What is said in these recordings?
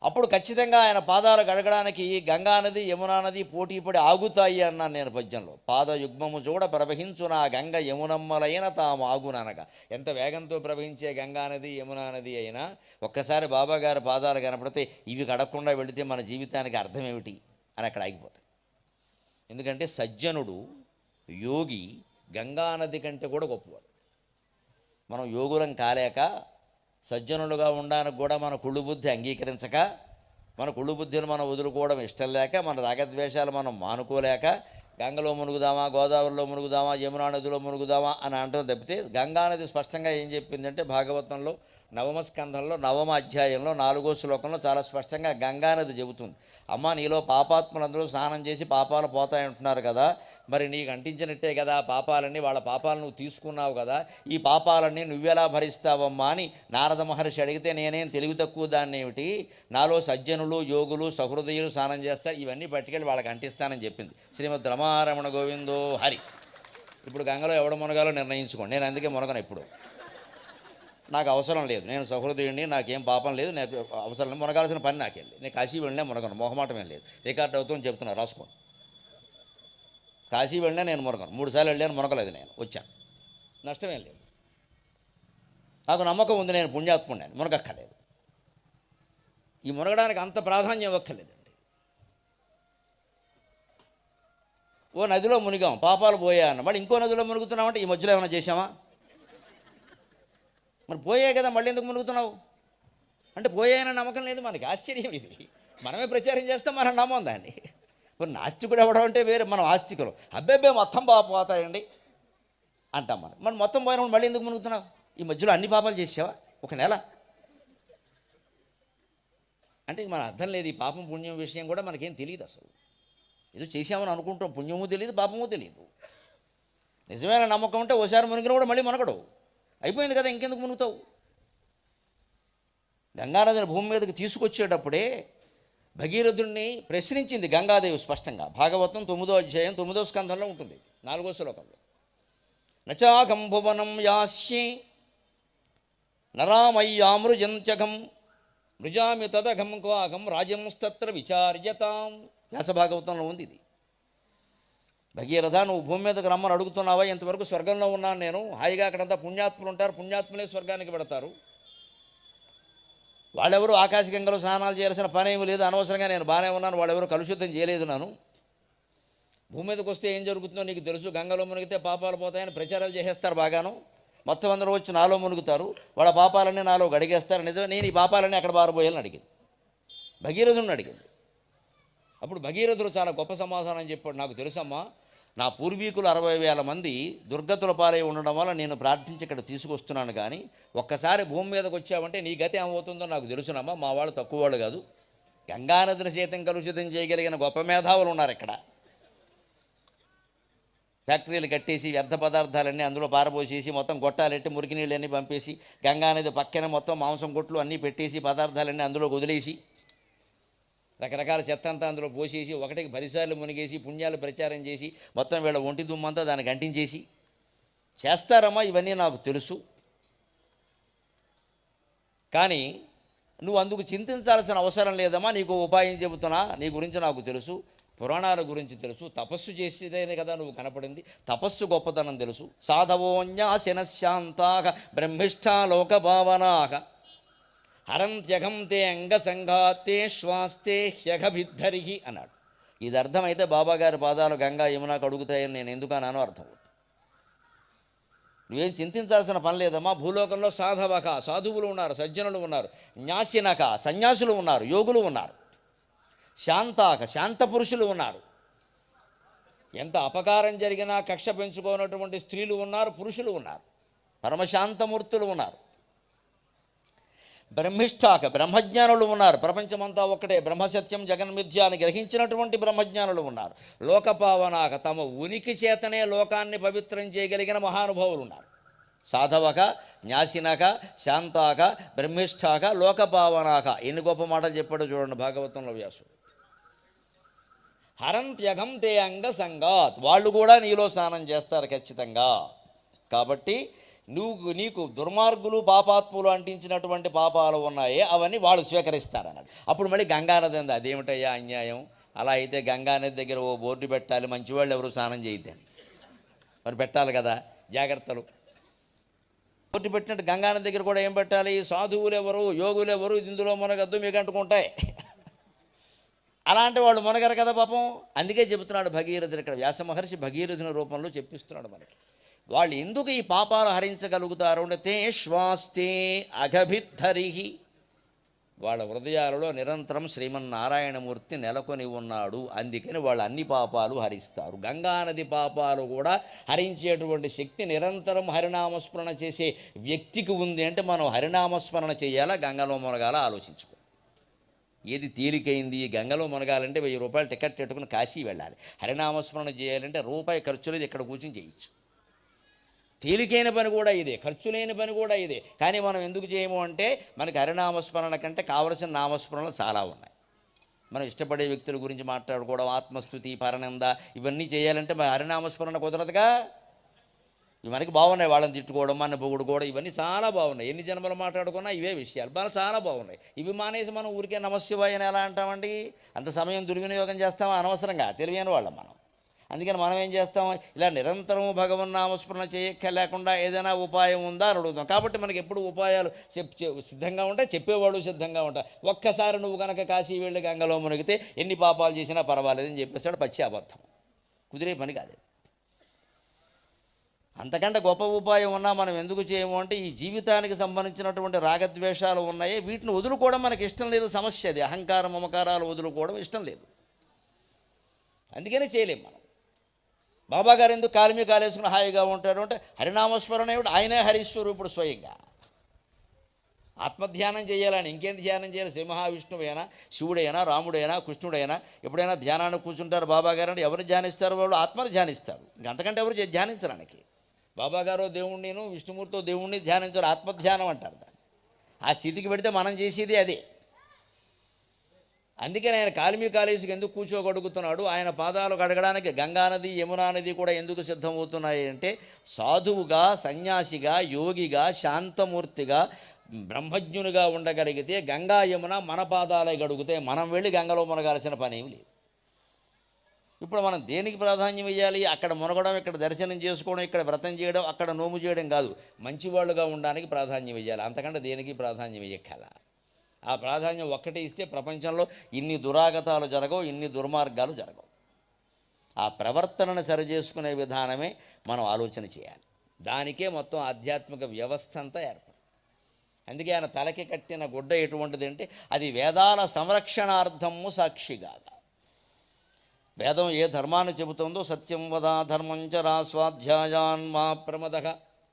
అప్పుడు ఖచ్చితంగా ఆయన పాదాలు గడగడానికి గంగా నది యమునా నది పోటీపడి ఆగుతాయి అన్నాను నేను పద్యంలో. పాదయుగ్మము చూడ ప్రవహించు నా గంగ యమునమ్మలైన తాము ఆగుననగా. ఎంత వేగంతో ప్రవహించే గంగా నది యమునా నది అయినా ఒక్కసారి బాబాగారి పాదాలు కనపడితే ఇవి గడకుండా వెళితే మన జీవితానికి అర్థం ఏమిటి అని అక్కడ ఆగిపోతాయి. ఎందుకంటే సజ్జనుడు యోగి గంగానది కంటే కూడా గొప్పవాడు. మనం యోగులం కాలేక సజ్జనులుగా ఉండడానికి కూడా మన కుళ్ళు బుద్ధి అంగీకరించక, మన కుళ్ళు బుద్ధిని మనం వదులుకోవడం ఇష్టం లేక, మన రాగద్వేషాలు మనం మానుకోలేక గంగలో మునుగుదామా, గోదావరిలో మునుగుదామా, యమునా నదిలో మునుగుదామా అని అంటాం తప్పితే గంగానది స్పష్టంగా ఏం చెప్పిందంటే భాగవతంలో నవమ స్కంధంలో నవమ అధ్యాయంలో 4వ శ్లోకంలో చాలా స్పష్టంగా గంగానది చెబుతుంది. అమ్మ నీలో పాపాత్ములందరూ స్నానం చేసి పాపాలు పోతాయంటున్నారు కదా, మరి నీకు అంటించినట్టే కదా పాపాలన్నీ, వాళ్ళ పాపాలు నువ్వు తీసుకున్నావు కదా, ఈ పాపాలన్నీ నువ్వెలా భరిస్తావమ్మా అని నారద మహర్షి అడిగితే నేనేం తెలివి తక్కువ దాన్ని ఏమిటి, నాలో సజ్జనులు యోగులు సహృదయులు స్నానం చేస్తారు, ఇవన్నీ పట్టుకెళ్ళి వాళ్ళకి అంటిస్తానని చెప్పింది శ్రీమద్ రమారమణ గోవిందో హరి. ఇప్పుడు గంగలో ఎవడ మునగాలో నిర్ణయించుకోండి. నేను అందుకే మునగను ఎప్పుడు. నాకు అవసరం లేదు, నేను సహృదయుడిని, నాకేం పాపం లేదు, నాకు అవసరం లేదు, మునగాల్సిన పని నాకేం లేదు. నేను కాశీ వెళ్ళినా మునగను, మొహమాటం ఏం లేదు. రికార్డ్ అవుతుందని చెప్తున్నా, రాసుకోండి. కాశీ వెళ్ళినా నేను మునగను. 3 సార్లు వెళ్ళాను, మునగలేదు, నేను వచ్చాను, నష్టమేం లేదు. నాకు నమ్మకం ఉంది, నేను పుణ్యాత్ముడిని, మునగక్కర్లేదు. ఈ మునగడానికి అంత ప్రాధాన్యం ఇవ్వక్కర్లేదండి. ఓ నదిలో మునిగాం, పాపాలు పోయా అన్న, మళ్ళీ ఇంకో నదిలో మునుగుతున్నామంటే ఈ మధ్యలో ఏమైనా చేశామా? మరి పోయే కదా, మళ్ళీ ఎందుకు మునుగుతున్నావు అంటే పోయాయన నమ్మకం లేదు మనకి. ఆశ్చర్యం ఇది. మనమే ప్రచారం చేస్తాం, మనం నమ్మం దాన్ని. మరి నాస్తికుడు ఎవడం అంటే వేరే, మనం ఆస్తికులు. అబ్బెబ్బే మొత్తం పోతాయండి అంటాం మనం. మరి మొత్తం పోయినప్పుడు మళ్ళీ ఎందుకు మునుగుతున్నావు? ఈ మధ్యలో అన్ని పాపాలు చేసావా ఒక నెల అంటే మన అర్థం లేదు. ఈ పాపం పుణ్యం విషయం కూడా మనకేం తెలియదు అసలు. ఏదో చేసామని అనుకుంటాం, పుణ్యము తెలియదు, పాపము తెలియదు. నిజమైన నమ్మకం ఉంటే ఓసారి మునిగిన కూడా మళ్ళీ మునగడు. అయిపోయింది కదా, ఇంకెందుకు మునుగుతావు? గంగానదిని భూమి మీదకి తీసుకొచ్చేటప్పుడే భగీరథుడిని ప్రశ్నించింది గంగాదేవి స్పష్టంగా. భాగవతం 9వ అధ్యాయం 9వ స్కంధంలో ఉంటుంది, 4వ శ్లోకంలో. నచాకం భువనం యాస్యే నరామయ్యామృజంత్యఘం మృజామి తదఘం క్వాఘం రాజంస్తత్ర విచార్యతాం. వ్యాసభాగవతంలో ఉంది ఇది. భగీరథ, నువ్వు భూమి మీదకి రమ్మని అడుగుతున్నావా? ఇంతవరకు స్వర్గంలో ఉన్నాను నేను, హాయిగా అక్కడంతా పుణ్యాత్ములు ఉంటారు, పుణ్యాత్ములే స్వర్గానికి పెడతారు. వాళ్ళెవరూ ఆకాశగంగలో స్నానాలు చేయాల్సిన పని ఏమి లేదు, అనవసరంగా నేను బాగానే ఉన్నాను, వాళ్ళెవరూ కలుషితం చేయలేదు. నన్ను భూమి మీదకి వస్తే ఏం జరుగుతుందో నీకు తెలుసు, గంగలో మునిగితే పాపాలు పోతాయని ప్రచారాలు చేసేస్తారు బాగాను. మొత్తం అందరూ వచ్చి నాలో మునుగుతారు, వాళ్ళ పాపాలన్నీ నాలో గడిగేస్తారు. నిజమే, నేను ఈ పాపాలన్నీ అక్కడ బారబోయాలని అడిగింది, భగీరథుడిని అడిగింది. అప్పుడు భగీరథుడు చాలా గొప్ప సమాధానం చెప్పాడు. నాకు తెలుసమ్మా, నా పూర్వీకులు 60,000 మంది దుర్గతుల పాలై ఉండడం వల్ల నేను ప్రార్థించి ఇక్కడ తీసుకొస్తున్నాను, కానీ ఒక్కసారి భూమి మీదకి వచ్చావంటే నీ గతి ఏమవుతుందో నాకు తెలుసునమ్మా. మా వాళ్ళు తక్కువ వాళ్ళు కాదు, గంగానదిని సైతం కలుషితం చేయగలిగిన గొప్ప మేధావులు ఉన్నారు ఇక్కడ. ఫ్యాక్టరీలు కట్టేసి వ్యర్థ పదార్థాలన్నీ అందులో పారబోసేసి మొత్తం గొట్టాలెట్టి మురికి నీళ్ళన్నీ పంపేసి గంగానది పక్కన మొత్తం మాంసం కొట్లు అన్నీ పెట్టేసి పదార్థాలన్నీ అందులో వదిలేసి రకరకాల చెత్త అంతా అందులో పోసేసి 1కి 10 సార్లు మునిగేసి పుణ్యాలు ప్రచారం చేసి మొత్తం వీళ్ళ ఒంటి దుమ్మంతా దానికి అంటించేసి చేస్తారమ్మా. ఇవన్నీ నాకు తెలుసు, కానీ నువ్వు అందుకు చింతించాల్సిన అవసరం లేదమ్మా. నీకు ఉపాయం చెబుతున్నా, నీ గురించి నాకు తెలుసు, పురాణాల గురించి తెలుసు, తపస్సు చేసేదేనే కదా నువ్వు కనపడింది, తపస్సు గొప్పతనం తెలుసు. సాధవోన్యాశనశాంతాః బ్రహ్మిష్ఠా లోకభావనాః హరంత్యఘం తే అంగసంఘాతే శ్వాస్తే హ్యఘభిద్ధరిహి అన్నాడు. ఇది అర్థమైతే బాబాగారి పాదాలు గంగా యమునాకు అడుగుతాయని నేను ఎందుకు అన్నానో అర్థం. నువ్వేం చింతించాల్సిన పని లేదమ్మా. భూలోకంలో సాధవక సాధువులు ఉన్నారు, సజ్జనులు ఉన్నారు, న్యాసినక సన్యాసులు ఉన్నారు, యోగులు ఉన్నారు, శాంతాక శాంత పురుషులు ఉన్నారు, ఎంత అపకారం జరిగినా కక్ష పెంచుకోనటువంటి స్త్రీలు ఉన్నారు, పురుషులు ఉన్నారు, పరమశాంతమూర్తులు ఉన్నారు, బ్రహ్మిష్ఠాక బ్రహ్మజ్ఞానులు ఉన్నారు. ప్రపంచమంతా ఒక్కటే, బ్రహ్మసత్యం జగన్మిథ్య అని గ్రహించినటువంటి బ్రహ్మజ్ఞానులు ఉన్నారు. లోకపావనాక తమ ఉనికి చేతనే లోకాన్ని పవిత్రం చేయగలిగిన మహానుభావులు ఉన్నారు. సాధవక న్యాసినక శాంతాక బ్రహ్మిష్ఠాక లోకపావనాక. ఎన్ని గొప్ప మాటలు చెప్పాడో చూడండి భాగవతంలో వ్యాసుడు. హరంత్యఘం తే అంగ సంగాత్, వాళ్ళు కూడా నీలో స్నానం చేస్తారు ఖచ్చితంగా. కాబట్టి నీకు దుర్మార్గులు పాపాత్ములు అంటించినటువంటి పాపాలు ఉన్నాయే అవన్నీ వాళ్ళు స్వీకరిస్తారన్నాడు. అప్పుడు మళ్ళీ గంగానది అంది, అదేమిటయ్యా అన్యాయం, అలా అయితే గంగానది దగ్గర ఓ బోర్డు పెట్టాలి, మంచివాళ్ళు ఎవరు స్నానం చేయొద్దని. మరి పెట్టాలి కదా జాగ్రత్తలు. బోర్డు పెట్టినట్టు గంగానది దగ్గర కూడా ఏం పెట్టాలి, సాధువులు ఎవరు యోగులు ఎవరు ఇందులో మునగద్దు మీకు అంటుకుంటాయి. అలాంటి వాళ్ళు మునగరు కదా పాపం. అందుకే చెబుతున్నాడు భగీరథుడు, ఇక్కడ వ్యాస మహర్షి భగీరథుని రూపంలో చెప్పిస్తున్నాడు మనకి. వాళ్ళు ఎందుకు ఈ పాపాలు హరించగలుగుతారు అంటే తే శ్వాస్తే అఘభిద్ధరిహి, వాళ్ళ హృదయాలలో నిరంతరం శ్రీమన్నారాయణమూర్తి నెలకొని ఉన్నాడు, అందుకని వాళ్ళు అన్ని పాపాలు హరిస్తారు. గంగానది పాపాలు కూడా హరించేటువంటి శక్తి నిరంతరం హరినామస్మరణ చేసే వ్యక్తికి ఉంది. అంటే మనం హరినామస్మరణ చేయాలా గంగలో మునగాల ఆలోచించుకో. ఏది తేలికైంది, గంగలో మునగాలంటే 1000 రూపాయలు టికెట్ పెట్టుకుని కాశీ వెళ్ళాలి. హరినామస్మరణ చేయాలంటే రూపాయి ఖర్చు లేదు, ఇక్కడ కూర్చొని చేయొచ్చు. తేలికైన పని కూడా ఇదే, ఖర్చు లేని పని కూడా ఇదే. కానీ మనం ఎందుకు చేయము అంటే మనకి హరినామస్మరణ కంటే కావలసిన నామస్మరణలు చాలా ఉన్నాయి. మనం ఇష్టపడే వ్యక్తుల గురించి మాట్లాడుకోవడం, ఆత్మస్థుతి, పరనంద ఇవన్నీ చేయాలంటే మన హరినామస్మరణ కుదరదుగా. ఇవి మనకి బాగున్నాయి, వాళ్ళని తిట్టుకోవడం, మన పొగుడుకోవడం, ఇవన్నీ చాలా బాగున్నాయి. ఎన్ని జన్మలు మాట్లాడుకున్నా ఇవే విషయాలు మనకు చాలా బాగున్నాయి. ఇవి మానేసి మనం ఊరికే నమశివాయ అని ఎలా అంటామండి? అంత సమయం దుర్వినియోగం చేస్తామా అనవసరంగా, తెలియని వాళ్ళం మనం. అందుకని మనం ఏం చేస్తాం, ఇలా నిరంతరం భగవన్నామస్మరణ చేయలేకుండా ఏదైనా ఉపాయం ఉందా అని అడుగుతాం. కాబట్టి మనకి ఎప్పుడు ఉపాయాలు సిద్ధంగా ఉంటాయి, చెప్పేవాళ్ళు సిద్ధంగా ఉంటాయి. ఒక్కసారి నువ్వు కనుక కాశీ వెళ్ళి గంగలో మునిగితే ఎన్ని పాపాలు చేసినా పర్వాలేదని చెప్పేస్తాడు. పచ్చి అబద్ధం, కుదిరే పని కాదు. అంతకంటే గొప్ప ఉపాయం ఉన్నా మనం ఎందుకు చేయము అంటే ఈ జీవితానికి సంబంధించినటువంటి రాగద్వేషాలు ఉన్నాయి, వీటిని వదులుకోవడం మనకి ఇష్టం లేదు. సమస్య అది, అహంకారం మమకారాలు వదులుకోవడం ఇష్టం లేదు, అందుకనే చేయలేం మనం. బాబాగారు ఎందుకు కాలిమి కాలేసుకుని హాయిగా ఉంటారు అంటే హరినామస్మరణ ఏమిటి, ఆయనే హరీశ్వరూపుడు స్వయంగా. ఆత్మధ్యానం చేయాలని ఇంకేం ధ్యానం చేయాలి? శ్రీ మహావిష్ణువైనా, శివుడైనా, రాముడైనా, కృష్ణుడైనా ఎప్పుడైనా ధ్యానాన్ని కూర్చుంటారు బాబాగారు అంటే ఎవరు ధ్యానిస్తారు? వాళ్ళు ఆత్మను ధ్యానిస్తారు, ఇంకంతకంటే ఎవరు ధ్యానించడానికి. బాబాగారు దేవుణ్ణిను విష్ణుమూర్తితో దేవుణ్ణి ధ్యానించారు, ఆత్మధ్యానం అంటారు దాన్ని. ఆ స్థితికి పెడితే మనం చేసేది అదే. అందుకని ఆయన కాలిమి కాలేజీకి ఎందుకు కూర్చోగడుగుతున్నాడు? ఆయన పాదాలు కడగడానికి గంగానది యమునా నది కూడా ఎందుకు సిద్ధమవుతున్నాయి అంటే సాధువుగా, సన్యాసిగా, యోగిగా, శాంతమూర్తిగా, బ్రహ్మజ్ఞునిగా ఉండగలిగితే గంగా యమున మన పాదాలే గడుగుతే మనం వెళ్ళి గంగలో మునగాల్సిన పని ఏమి లేదు. ఇప్పుడు మనం దేనికి ప్రాధాన్యం ఇవ్వాలి? అక్కడ మునగడం, ఇక్కడ దర్శనం చేసుకోవడం, ఇక్కడ వ్రతం చేయడం, అక్కడ నోము చేయడం కాదు, మంచివాళ్ళుగా ఉండడానికి ప్రాధాన్యం ఇవ్వాలి. అంతకంటే దేనికి ప్రాధాన్యం ఇవ్వక్కల. ఆ ప్రాధాన్యం ఒక్కటే ఇస్తే ప్రపంచంలో ఇన్ని దురాగతాలు జరగవు, ఇన్ని దుర్మార్గాలు జరగవు. ఆ ప్రవర్తనను సరిచేసుకునే విధానమే మనం ఆలోచన చేయాలి. దానికే మొత్తం ఆధ్యాత్మిక వ్యవస్థ అంతా ఏర్పడుతుంది. అందుకే ఆయన తలకి కట్టిన గుడ్డ ఎటువంటిది అంటే అది వేదాల సంరక్షణార్థము సాక్షిగా. వేదం ఏ ధర్మాన్ని చెబుతుందో సత్యం వద ధర్మంచరా స్వాధ్యాయాన్ మా ప్రమదః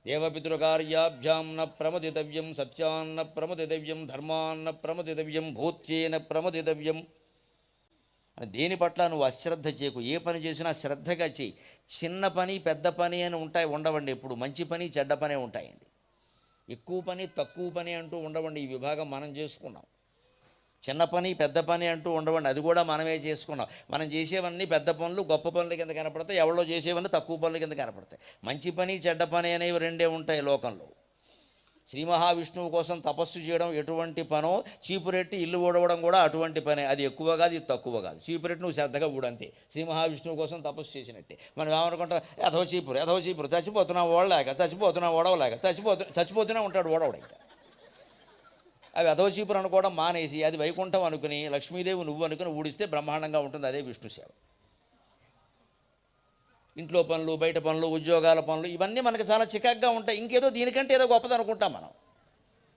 దేవపితృకార్యాభ్యాం న ప్రమదితవ్యం సత్యాన్న ప్రమదితవ్యం ధర్మాన్న ప్రమదితవ్యం భూత్యేన ప్రమదితవ్యం అని. దేని పట్ల నువ్వు అశ్రద్ధ చేయకు, ఏ పని చేసినా శ్రద్ధగా చేయి. చిన్న పని పెద్ద పని అని ఉండవండి, ఎప్పుడు మంచి పని చెడ్డ పనే ఉంటాయండి. ఎక్కువ పని తక్కువ పని అంటూ ఉండవండి, ఈ విభాగం మనం చేసుకున్నాం. చిన్న పని పెద్ద పని అంటూ ఉండవండి, అది కూడా మనమే చేసుకున్నాం. మనం చేసేవన్నీ పెద్ద పనులు గొప్ప పనుల కింద కనపడతాయి, ఎవరో చేసేవన్నీ తక్కువ పనుల కింద కనపడతాయి. మంచి పని చెడ్డ పని అనేవి రెండే ఉంటాయి లోకంలో. శ్రీ మహావిష్ణువు కోసం తపస్సు చేయడం ఎటువంటి పనో, చీపురెట్టి ఇల్లు ఊడవడం కూడా అటువంటి పనే. అది ఎక్కువ కాదు, ఇది తక్కువ కాదు. చీపురెట్టి నువ్వు శ్రద్ధగా ఊడంతే, శ్రీ మహావిష్ణువు కోసం తపస్సు చేసినట్టే. మనం ఏమనుకుంటాం, ఎదవ చీపురు చచ్చిపోతున్నావు ఓడలేక, చచ్చిపోతున్నావు ఓడవలేక, చచ్చిపోతూనే ఉంటాడు ఓడవడం. ఇంకా అవి అదవ చీపురు అనుకోవడం మానేసి అది వైకుంఠం అనుకుని లక్ష్మీదేవి నువ్వు అనుకుని ఊడిస్తే బ్రహ్మాండంగా ఉంటుంది. అదే విష్ణు సేవ. ఇంట్లో పనులు, బయట పనులు, ఉద్యోగాల పనులు ఇవన్నీ మనకు చాలా చికాగ్గా ఉంటాయి. ఇంకేదో దీనికంటే ఏదో గొప్పది అనుకుంటాం మనం.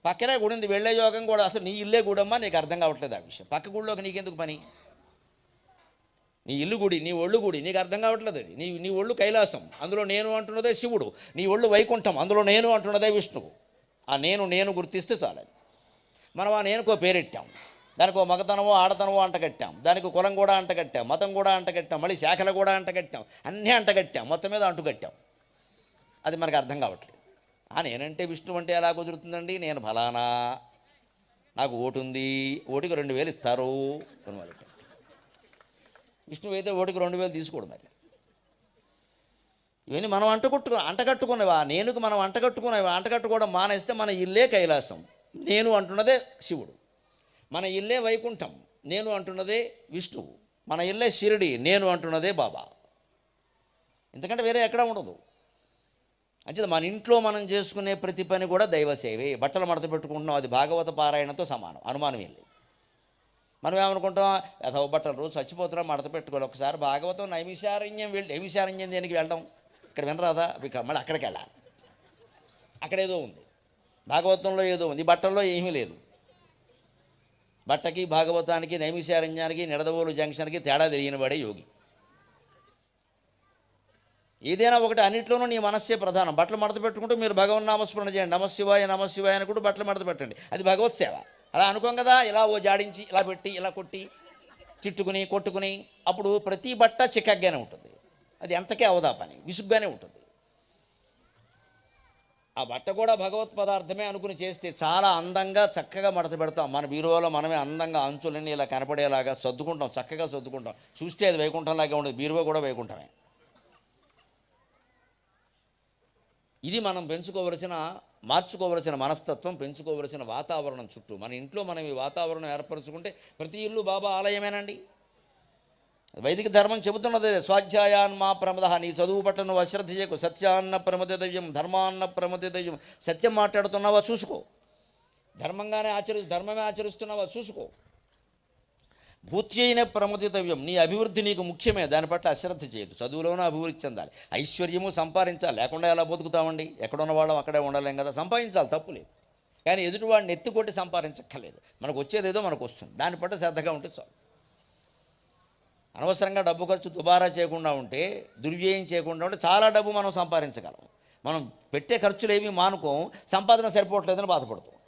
పక్కనే గుడి ఉంది, వెళ్ళే యోగం కూడా. అసలు నీ ఇల్లే గుడమ్మా, నీకు అర్థం కావట్లేదు ఆ విషయం. పక్క గుడిలోకి నీకెందుకు పని? నీ ఇల్లు గుడి, నీ ఒళ్ళు గుడి, నీకు అర్థం కావట్లేదు. నీ ఒళ్ళు కైలాసం, అందులో నేను అంటున్నదే శివుడు. నీ ఒళ్ళు వైకుంఠం, అందులో నేను అంటున్నదే విష్ణువు. ఆ నేను గుర్తిస్తే చాలది. మనం ఆ నేనుకో పేరెట్టాం, దానికి మగతనమో ఆడతనమో అంటగట్టాం, దానికి కులం కూడా అంటగట్టాం, మతం కూడా అంటగట్టాం, మళ్ళీ శాఖలు కూడా అంటగట్టాం, అన్నీ అంటగట్టాం, మొత్తం మీద అంటుగట్టాం. అది మనకు అర్థం కావట్లేదు. నేనంటే విష్ణు అంటే ఎలా కుదురుతుందండి? నేను ఫలానా, నాకు ఓటు ఉంది, ఓటుకి 2000 ఇస్తారు అని మొదలెట్టాం. విష్ణువు అయితే ఓటుకి 2000 తీసుకోడు. మరి ఇవన్నీ మనం అంటగట్టుకునేవా నేనుకు మనం అంటగట్టుకోవడం మానేస్తే మన ఇల్లే కైలాసం. నేను అంటున్నదే శివుడు, మన ఇల్లే వైకుంఠం. నేను అంటున్నదే విష్ణువు, మన ఇల్లే షిరిడి. నేను అంటున్నదే బాబా. ఎందుకంటే వేరే ఎక్కడ ఉండదు. అంచేది మన ఇంట్లో మనం చేసుకునే ప్రతి పని కూడా దైవ సేవే. బట్టలు మడత పెట్టుకుంటున్నాం, అది భాగవత పారాయణతో సమానం, అనుమానం ఏం లేదు. మనం ఏమనుకుంటాం, యథవ బట్టలు రోజు చచ్చిపోతున్నాం మడత పెట్టుకోవాలి. ఒకసారి భాగవతం నైమిషారణ్యం నైమిషారణ్యం దేనికి వెళ్ళడం, ఇక్కడ వినరాదా, మళ్ళీ అక్కడికి వెళ్ళాలి. అక్కడ ఏదో ఉంది, భాగవతంలో ఏదో ఉంది, బట్టల్లో ఏమీ లేదు. బట్టకి భాగవతానికి నైమిషారణ్యానికి నిడదవోలు జంక్షన్కి తేడా తెలియని వాడే యోగి. ఏదైనా ఒకటి, అన్నింటిలోనూ నీ మనస్సే ప్రధానం. బట్టలు మడత పెట్టుకుంటూ మీరు భగవన్నామస్మరణ చేయండి, నమశివాయ నమశివాయ అనుకుంటూ బట్టలు మడత పెట్టండి, అది భగవత్ సేవ. అలా అనుకోం కదా, ఇలా ఓ జాడించి ఇలా పెట్టి ఇలా కొట్టి తిట్టుకుని కొట్టుకుని అప్పుడు ప్రతి బట్ట చిక్కగానే ఉంటుంది. అది ఎంతకే అవదా పని, విసుగ్గానే ఉంటుంది. ఆ బట్ట కూడా భగవత్ పదార్థమే అనుకుని చేస్తే చాలా అందంగా చక్కగా మడత పెడతాం. మన బీరువాలో మనమే అందంగా అంచులన్నీ ఇలా కనపడేలాగా సర్దుకుంటాం, చక్కగా సర్దుకుంటాం. చూస్తే అది వైకుంఠంలాగే ఉండదు, బీరువా కూడా వైకుంఠమే. ఇది మనం మార్చుకోవలసిన మనస్తత్వం, పెంచుకోవలసిన వాతావరణం చుట్టూ. మన ఇంట్లో మనం ఈ వాతావరణం ఏర్పరచుకుంటే ప్రతి ఇల్లు బాబా ఆలయమేనండి. వైదిక ధర్మం చెబుతున్నదే, స్వాధ్యాయాన్మా ప్రమద. నీ చదువు పట్ల నువ్వు అశ్రద్ధ చేయకు. సత్యాన్న ప్రమదితవ్యం, ధర్మాన్న ప్రమదితవ్యం. సత్యం మాట్లాడుతున్నావా చూసుకో, ధర్మమే ఆచరిస్తున్నావా చూసుకో. భూత్యైన ప్రమదితవ్యం, నీ అభివృద్ధి నీకు ముఖ్యమే, దాని పట్ల అశ్రద్ధ చేయదు. చదువులోనూ అభివృద్ధి చెందాలి, ఐశ్వర్యము సంపాదించాలి. లేకుండా ఎలా బతుకుతామండి, ఎక్కడున్న వాళ్ళం అక్కడే ఉండలేం కదా. సంపాదించాలి, తప్పులేదు, కానీ ఎదుటివాడిని ఎత్తుకొట్టి సంపాదించక్కర్లేదు. మనకు వచ్చేదేదో మనకు వస్తుంది, దాని పట్ల శ్రద్ధగా ఉంటే చాలు. అనవసరంగా డబ్బు ఖర్చు దుబారా చేయకుండా ఉంటే, దుర్వ్యయం చేయకుండా ఉంటే చాలా డబ్బు మనం సంపాదించగలం. మనం పెట్టే ఖర్చులు ఏమీ మానుకోం, సంపాదన సరిపోవట్లేదని బాధపడుతూ ఉంటాం.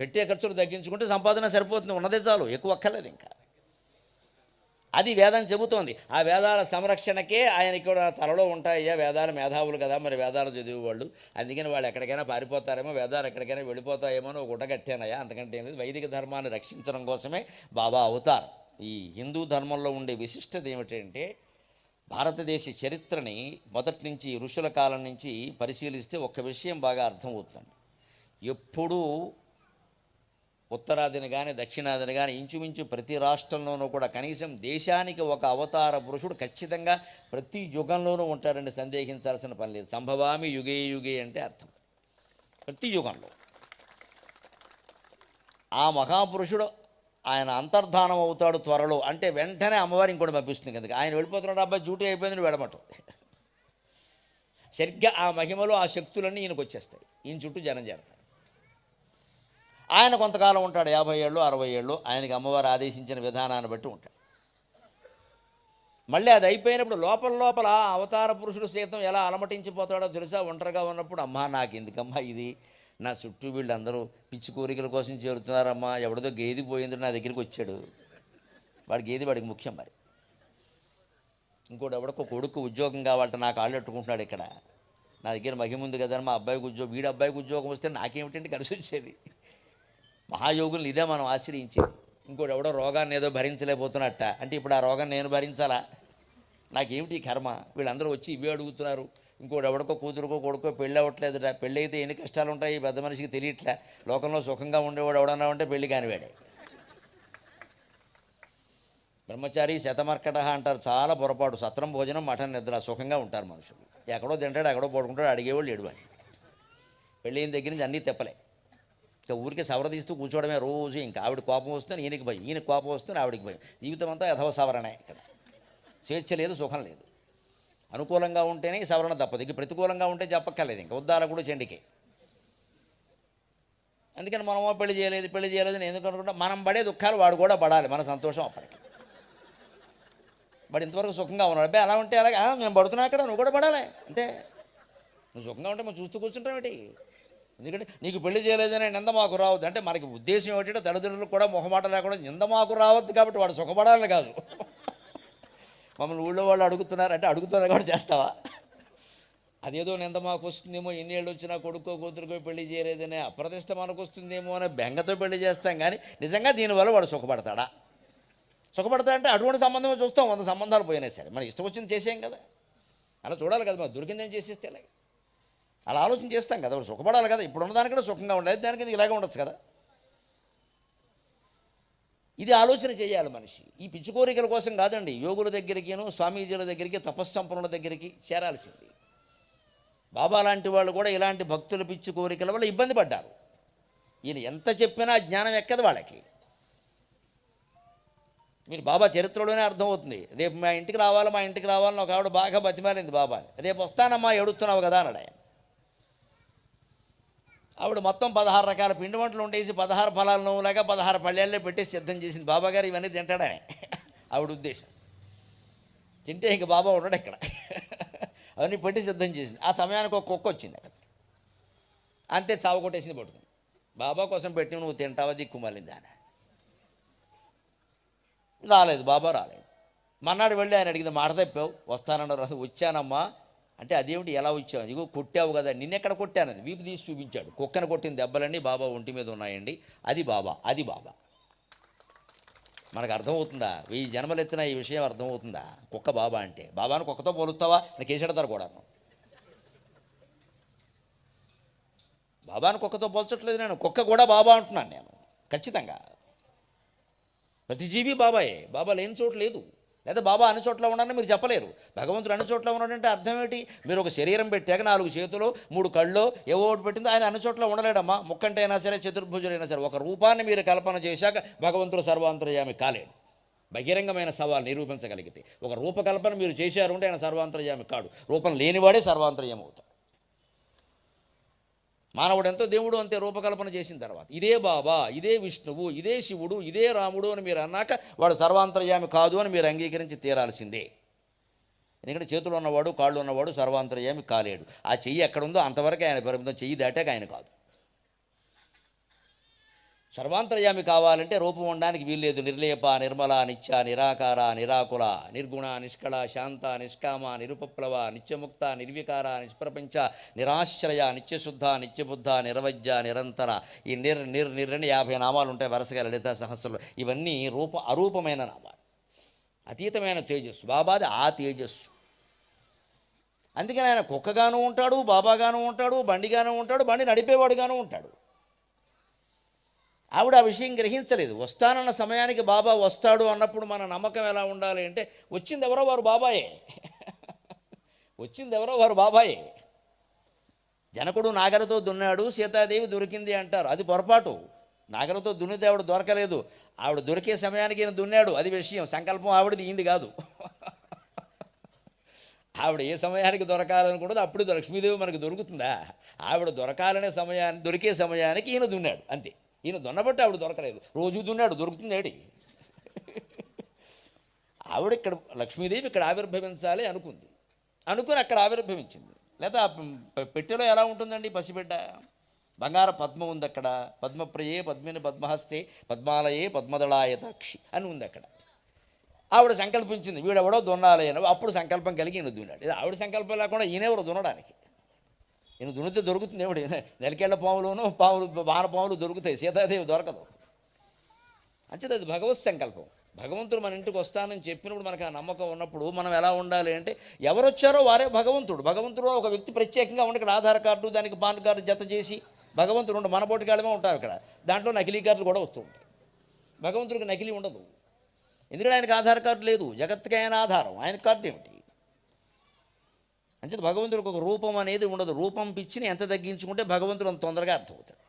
పెట్టే ఖర్చులు తగ్గించుకుంటే సంపాదన సరిపోతుంది, ఉన్నదే చాలు, ఎక్కువ అక్కర్లేదు ఇంకా. అది వేదం చెబుతోంది. ఆ వేదాల సంరక్షణకే ఆయనకి కూడా తలలో ఉంటాయ్యా, వేదాల మేధావులు కదా, మరి వేదాలు చదివేవాళ్ళు, అందుకని వాళ్ళు ఎక్కడికైనా పారిపోతారేమో, వేదాలు ఎక్కడికైనా వెళ్ళిపోతాయేమో అని ఒక గుడ్డ కట్టానయ్యా, అంతకంటే ఏం లేదు. వైదిక ధర్మాన్ని రక్షించడం కోసమే బాబా అవతారం. ఈ హిందూ ధర్మంలో ఉండే విశిష్టత ఏమిటంటే, భారతదేశ చరిత్రని మొదటి నుంచి ఋషుల కాలం నుంచి పరిశీలిస్తే ఒక్క విషయం బాగా అర్థమవుతుంది. ఎప్పుడూ ఉత్తరాదిని కానీ దక్షిణాదిని కానీ ఇంచుమించు ప్రతి రాష్ట్రంలోనూ కూడా కనీసం దేశానికి ఒక అవతార పురుషుడు ఖచ్చితంగా ప్రతి యుగంలోనూ ఉంటాడండి, సందేహించాల్సిన పని లేదు. సంభవామి యుగే యుగే అంటే అర్థం ప్రతి యుగంలో. ఆ మహాపురుషుడు ఆయన అంతర్ధానం అవుతాడు త్వరలో అంటే వెంటనే అమ్మవారి ఇంకోటి పంపిస్తుంది కనుక. ఆయన వెళ్ళిపోతున్నాడు, అబ్బాయి డ్యూటీ అయిపోయిందని వెళ్ళమటం. సరిగ్గా ఆ మహిమలో ఆ శక్తులన్నీ ఈయనకు వచ్చేస్తాయి, ఈయన చుట్టూ జనం చేరతారు. ఆయన కొంతకాలం ఉంటాడు, 50 ఏళ్ళు 60 ఏళ్ళు, ఆయనకి అమ్మవారు ఆదేశించిన విధానాన్ని బట్టి ఉంటాడు. మళ్ళీ అది అయిపోయినప్పుడు లోపల అవతార పురుషుడు సైతం ఎలా అలమటించిపోతాడో తెలుసా. ఒంటరిగా ఉన్నప్పుడు, అమ్మా నాకు ఎందుకమ్మా ఇది, నా చుట్టూ వీళ్ళందరూ పిచ్చి కోరికల కోసం చేరుతున్నారమ్మా, ఎవడిదో గేది పోయింది నా దగ్గరికి వచ్చాడు, వాడి గేది వాడికి ముఖ్యం. మరి ఇంకోటి ఎవడికో కొడుకు ఉద్యోగం కావాలంటే నాకు కాళ్ళు పెట్టుకుంటున్నాడు, ఇక్కడ నా దగ్గర మహిమ ఉంది కదా, మా అబ్బాయికి ఉద్యోగం, వీడి అబ్బాయికి ఉద్యోగం వస్తే నాకేమిటంటే కలిసి వచ్చేది. మహాయోగులు ఇదే మనం ఆశ్రయించేది. ఇంకోటి ఎవడో రోగాన్ని ఏదో భరించలేకపోతున్నట్ట అంటే, ఇప్పుడు ఆ రోగాన్ని నేను భరించాలా, నాకేమిటి కర్మ, వీళ్ళందరూ వచ్చి ఇవే అడుగుతున్నారు. ఇంకోటి ఎవడికో కూతురుకో కొడుకో పెళ్ళి అవ్వట్లేదు, పెళ్ళి అయితే ఎన్ని కష్టాలు ఉంటాయి పెద్ద మనిషికి తెలియట్లే. లోకంలో సుఖంగా ఉండేవాడు ఎవడన్నా ఉంటే పెళ్ళి కానివాడే. బ్రహ్మచారి శతమర్కట అంటారు, చాలా పొరపాటు. సత్రం భోజనం మఠం నిద్ర, సుఖంగా ఉంటారు మనుషులు. ఎక్కడో తింటాడు ఎక్కడో పడుకుంటాడు, అడిగేవాళ్ళు ఏడువాడు. పెళ్ళైన దగ్గర నుంచి అన్నీ తెప్పలే, ఇక ఊరికే సవరదీస్తూ కూర్చోవడమే రోజు. ఇంకా ఆవిడ కోపం వస్తే ఈయనకి భయం, ఈయనకి కోపం వస్తే ఆవిడికి భయం. జీవితం అంతా యథవ సవరణే. ఇక్కడ స్వేచ్ఛ లేదు, సుఖం లేదు. అనుకూలంగా ఉంటేనే సవరణ తప్పదు, ఇక ప్రతికూలంగా ఉంటే చెప్పక్కర్లేదు, ఇంకా ఉద్దాలకుడు చెండికే. అందుకని మనమో పెళ్లి చేయలేదు నేను ఎందుకు అనుకుంటా, మనం పడే దుఃఖాలు వాడు కూడా పడాలి, మన సంతోషం అప్పటికి. వాడు ఇంతవరకు సుఖంగా ఉన్నాడు, అబ్బాయి అలా ఉంటే అలాగే మేము పడుతున్నా అక్కడ, నువ్వు కూడా పడాలి అంతే. నువ్వు సుఖంగా ఉంటే మనం చూస్తూ కూర్చుంటామేంటి. ఎందుకంటే నీకు పెళ్లి చేయలేదనే నింద మాకు రావద్దు అంటే మనకి ఉద్దేశం ఏమిటంటే తల్లిదండ్రులకు కూడా మొహమాట లేకుండా నింద మాకు రావద్దు కాబట్టి వాడు సుఖపడాలని కాదు. మమ్మల్ని ఊళ్ళో వాళ్ళు అడుగుతున్నారు అంటే అడుగుతున్నారు కూడా చేస్తావా, అదేదో నింద మాకు వస్తుందేమో, ఎన్నేళ్ళు వచ్చినా కొడుకో కూతురుకో పెళ్లి చేయలేదనే అప్రతిష్ట మనకు వస్తుందేమో అనే బెంగతో పెళ్లి చేస్తాం. కానీ నిజంగా దీనివల్ల వాడు సుఖపడతాడా అంటే అటువంటి సంబంధమే చూస్తాం. 100 సంబంధాలు పోయినా సరే మన ఇష్టం వచ్చింది చేసేం కదా. అలా చూడాలి కదా, మరి దొరికిందని చేసేస్తే అలాగే అలా ఆలోచన చేస్తాం కదా, వాడు సుఖపడాలి కదా, ఇప్పుడు ఉన్నదానికంటే సుఖంగా ఉండాలి, దానికి ఇలాగే ఉండొచ్చు కదా. ఇది ఆలోచన చేయాలి మనిషి. ఈ పిచ్చి కోరికల కోసం కాదండి యోగుల దగ్గరికిను స్వామీజీల దగ్గరికి తపస్సంపన్నుల దగ్గరికి చేరాల్సింది. బాబా లాంటి వాళ్ళు కూడా ఇలాంటి భక్తుల పిచ్చి కోరికల వల్ల ఇబ్బంది పడ్డారు. ఈయన ఎంత చెప్పినా జ్ఞానం ఎక్కదు వాళ్ళకి. మీరు బాబా చరిత్రలోనే అర్థమవుతుంది. రేపు మా ఇంటికి రావాలని ఒక ఆవిడ బాగా బతిమాలింది బాబాని. రేపు వస్తానమ్మా, ఎడుతున్నావు కదా అన్నాడు ఆయన. ఆవిడ మొత్తం 16 రకాల పిండి వంటలు ఉండేసి 16 ఫలాలు నవ్వులాగా 16 పళ్ళేళ్ళే పెట్టేసి సిద్ధం చేసింది. బాబాగారు ఇవన్నీ తింటాడని ఆవిడ ఉద్దేశం. తింటే ఇంక బాబా ఉండడు ఇక్కడ. అవన్నీ పెట్టి సిద్ధం చేసింది. ఆ సమయానికి ఒక కుక్క వచ్చింది అక్కడ, అంతే చావ కొట్టేసింది పట్టుకుంది. బాబా కోసం పెట్టి నువ్వు తింటావా దిక్కుమాలింది అని. రాలేదు, బాబా రాలేదు. మన్నాడు వెళ్ళి ఆయన అడిగింది, మాట తప్పావు వస్తానన్నారు. వచ్చానమ్మా అంటే అదేమిటి ఎలా వచ్చావు? ఇగో కొట్టావు కదా. నిన్నెక్కడ కొట్టానని వీపు తీసి చూపించాడు. కుక్కను కొట్టిన దెబ్బలన్నీ బాబా ఒంటి మీద ఉన్నాయండి. అది బాబా, అది బాబా. మనకు అర్థమవుతుందా? 1000 జన్మలు ఎత్తిన ఈ విషయం అర్థమవుతుందా? కుక్క బాబా అంటే. బాబాను కుక్కతో పోలుస్తావా? నాకు కేసెడతారు కూడాను. బాబాను కుక్కతో పోల్చట్లేదు నేను, కుక్క కూడా బాబా అంటున్నాను నేను ఖచ్చితంగా. ప్రతి జీవి బాబాయే, బాబా లేని చోటు లేదు. లేదా బాబా అన్ని చోట్ల ఉన్నాడని మీరు చెప్పలేరు. భగవంతుడు అన్ని చోట్ల ఉన్నాడంటే అర్థం ఏంటి? మీరు ఒక శరీరం పెట్టాక 4 చేతులు 3 కళ్ళు ఏవో ఒకటి పెట్టింది, ఆయన అన్ని చోట్ల ఉండలేడమ్మా. ముక్కంటే అయినా సరే, చతుర్భుజులైనా సరే, ఒక రూపాన్ని మీరు కల్పన చేశాక భగవంతుడు సర్వాంతర్యామి కాలేడు. బహిరంగమైన సవాల్ నిరూపించగలిగితే. ఒక రూపకల్పన మీరు చేశారు అంటే ఆయన సర్వాంతర్యామి కాడు. రూపం లేనివాడే సర్వాంతర్యామి అవుతాడు. మానవుడు ఎంతో దేవుడు అంతే రూపకల్పన చేసిన తర్వాత. ఇదే బాబా, ఇదే విష్ణువు, ఇదే శివుడు, ఇదే రాముడు అని మీరు అన్నాక వాడు సర్వాంతర్యామి కాదు అని మీరు అంగీకరించి తీరాల్సిందే. ఎందుకంటే చేతులు ఉన్నవాడు కాళ్ళు ఉన్నవాడు సర్వాంతర్యామి కాలేడు. ఆ చెయ్యి ఎక్కడుందో అంతవరకు ఆయన పరిమితం, చెయ్యి దాటాక ఆయన కాదు. సర్వాంతర్యామి కావాలంటే రూపం ఉండడానికి వీల్లేదు. నిర్లేప, నిర్మల, నిత్య, నిరాకార, నిరాకుల, నిర్గుణ, నిష్కళ, శాంత, నిష్కామ, నిరుపప్లవ, నిత్యముక్త, నిర్వికార, నిష్ప్రపంచ, నిరాశ్రయ, నిత్యశుద్ధ, నిత్యబుద్ధ, నిరవజ్య, నిరంతర. ఈ నిర్ని 50 నామాలు ఉంటాయి వరుసగా లలితా సహస్రంలో. ఇవన్నీ అరూపమైన నామాలు, అతీతమైన తేజస్సు. బాబాది ఆ తేజస్సు. అందుకని ఆయన కుక్కగాను ఉంటాడు, బాబాగాను ఉంటాడు, బండిగాను ఉంటాడు, బండి నడిపేవాడుగాను ఉంటాడు. ఆవిడ ఆ విషయం గ్రహించలేదు. వస్తానన్న సమయానికి బాబా వస్తాడు అన్నప్పుడు మన నమ్మకం ఎలా ఉండాలి అంటే, వచ్చింది ఎవరో వారు బాబాయే. వచ్చింది ఎవరో వారు బాబాయే. జనకుడు నాగలతో దున్నాడు, సీతాదేవి దొరికింది అంటారు. అది పొరపాటు. నాగలతో దున్నితే ఆవిడ దొరకలేదు. ఆవిడ దొరికే సమయానికి ఈయన దున్నాడు, అది విషయం. సంకల్పం ఆవిడది, ఈయనది కాదు. ఆవిడ ఏ సమయానికి దొరకాలనుకుంటుందో అప్పుడు లక్ష్మీదేవి మనకు దొరుకుతుందా? ఆవిడ దొరికే సమయానికి ఈయన దున్నాడు అంతే. ఈయన దున్నబట్టి ఆవిడ దొరకలేదు. రోజు దున్నాడు, దొరుకుతుంది ఏడి. ఆవిడ ఇక్కడ లక్ష్మీదేవి ఇక్కడ ఆవిర్భవించాలి అనుకుని అక్కడ ఆవిర్భవించింది. లేదా పెట్టెలో ఎలా ఉంటుందండి పసిబిడ్డ? బంగార పద్మం ఉంది అక్కడ. పద్మప్రియే పద్మిని పద్మహస్తే పద్మాలయే పద్మదళాయతాక్షి అని ఉంది అక్కడ. ఆవిడ సంకల్పించింది వీడెవడో దున్నాలి అని. అప్పుడు సంకల్పం కలిగి ఈయన దున్నాడు. ఇది ఆవిడ సంకల్పం లేకుండా ఈయనెవరు దున్నడానికి? ఈయన దున్నితే దొరుకుతుంది ఏమిటి? నెలకేళ్ల పాములును వానపాములు దొరుకుతాయి, సీతాదేవి దొరకదు. అంచేది అది భగవత్ సంకల్పం. భగవంతుడు మన ఇంటికి వస్తానని చెప్పినప్పుడు మనకు ఆ నమ్మకం ఉన్నప్పుడు మనం ఎలా ఉండాలి అంటే, ఎవరు వచ్చారో వారే భగవంతుడు. భగవంతుడు ఒక వ్యక్తి ప్రత్యేకంగా ఉండి ఇక్కడ ఆధార్ కార్డు దానికి పాన్ కార్డు జత చేసి భగవంతుడు ఉండే మన పోటీ కాడమే ఉంటాం ఇక్కడ. దాంట్లో నకిలీ కార్డులు కూడా వస్తూ ఉంటాయి. భగవంతుడికి నకిలీ ఉండదు. ఎందుకంటే ఆయనకు ఆధార్ కార్డు లేదు. జగత్తుకి ఆయన ఆధారం, ఆయన కార్డు ఏమిటి? అంటే భగవంతుడికి ఒక రూపం అనేది ఉండదు. రూపం పిచ్చిని ఎంత తగ్గించుకుంటే భగవంతుడు అంత తొందరగా అర్థమవుతాడు.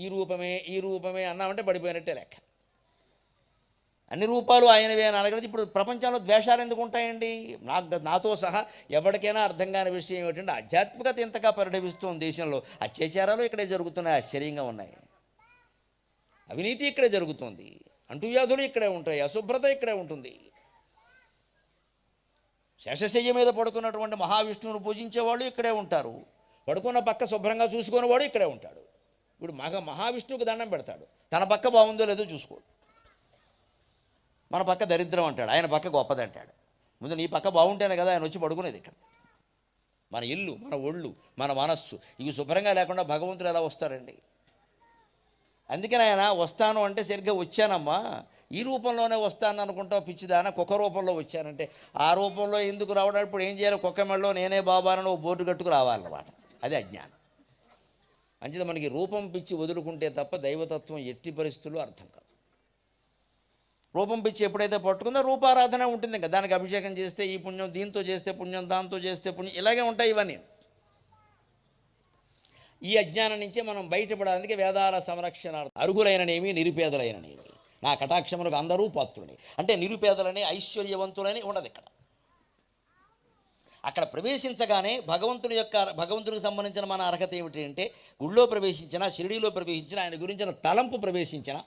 ఈ రూపమే అన్నామంటే పడిపోయినట్టే లెక్క. అన్ని రూపాలు ఆయనవే అని అనగలిగి ఇప్పుడు ప్రపంచంలో ద్వేషాలు ఎందుకు ఉంటాయండి? నాతో సహా ఎవరికైనా అర్థం కాని విషయం ఏమిటంటే, ఆధ్యాత్మికత ఎంతగా పరిణమిస్తుంది దేశంలో. అత్యాచారాలు ఇక్కడే జరుగుతున్నాయి, ఆశ్చర్యంగా ఉన్నాయి. అవినీతి ఇక్కడే జరుగుతుంది, అంటువ్యాధులు ఇక్కడే ఉంటాయి, అశుభ్రత ఇక్కడే ఉంటుంది. శేషశయ్య మీద పడుకున్నటువంటి మహావిష్ణువును పూజించేవాళ్ళు ఇక్కడే ఉంటారు. పడుకున్న పక్క శుభ్రంగా చూసుకునేవాడు ఇక్కడే ఉంటాడు. ఇప్పుడు మహావిష్ణువుకి దండం పెడతాడు, తన పక్క బాగుందో లేదో చూసుకోడు. మన పక్క దరిద్రం అంటాడు, ఆయన పక్క గొప్పదంటాడు. ముందు నీ పక్క బాగుంటేనే కదా ఆయన వచ్చి పడుకునేది ఇక్కడ. మన ఇల్లు, మన ఒళ్ళు, మన మనస్సు ఇవి శుభ్రంగా లేకుండా భగవంతుడు ఎలా వస్తారండి? అందుకని ఆయన వస్తాను అంటే సరిగ్గా వచ్చానమ్మా, ఈ రూపంలోనే వస్తాను అనుకుంటావు పిచ్చిదాన, కుక్క రూపంలో వచ్చానంటే ఆ రూపంలో ఎందుకు రావడం? ఇప్పుడు ఏం చేయాలి? కుక్క మెళ్ళలో నేనే బాబానని ఓ బోర్డు కట్టుకు రావాలన్నమాట. అది అజ్ఞానం. అంచేత మనకి రూపం పిచ్చి వదులుకుంటే తప్ప దైవతత్వం ఎట్టి పరిస్థితుల్లో అర్థం కాదు. రూపం పిచ్చి ఎప్పుడైతే పట్టుకుందో రూపారాధన ఉంటుంది ఇంకా. దానికి అభిషేకం చేస్తే ఈ పుణ్యం, దీంతో చేస్తే పుణ్యం, దాంతో చేస్తే పుణ్యం, ఇలాగే ఉంటాయి ఇవన్నీ. ఈ అజ్ఞానం నుంచే మనం బయటపడడానికి వేదాల సంరక్షణ అర్హులైననేమి నిరుపేదలైననేమి నా కటాక్షములకు అందరూ పాత్రులని. అంటే నిరుపేదలని ఐశ్వర్యవంతులని ఉండదు ఇక్కడ. అక్కడ ప్రవేశించగానే భగవంతుడికి సంబంధించిన మన అర్హత ఏమిటి అంటే గుళ్ళో ప్రవేశించిన, షిరిడీలో ప్రవేశించిన, ఆయన గురించిన తలంపు ప్రవేశించిన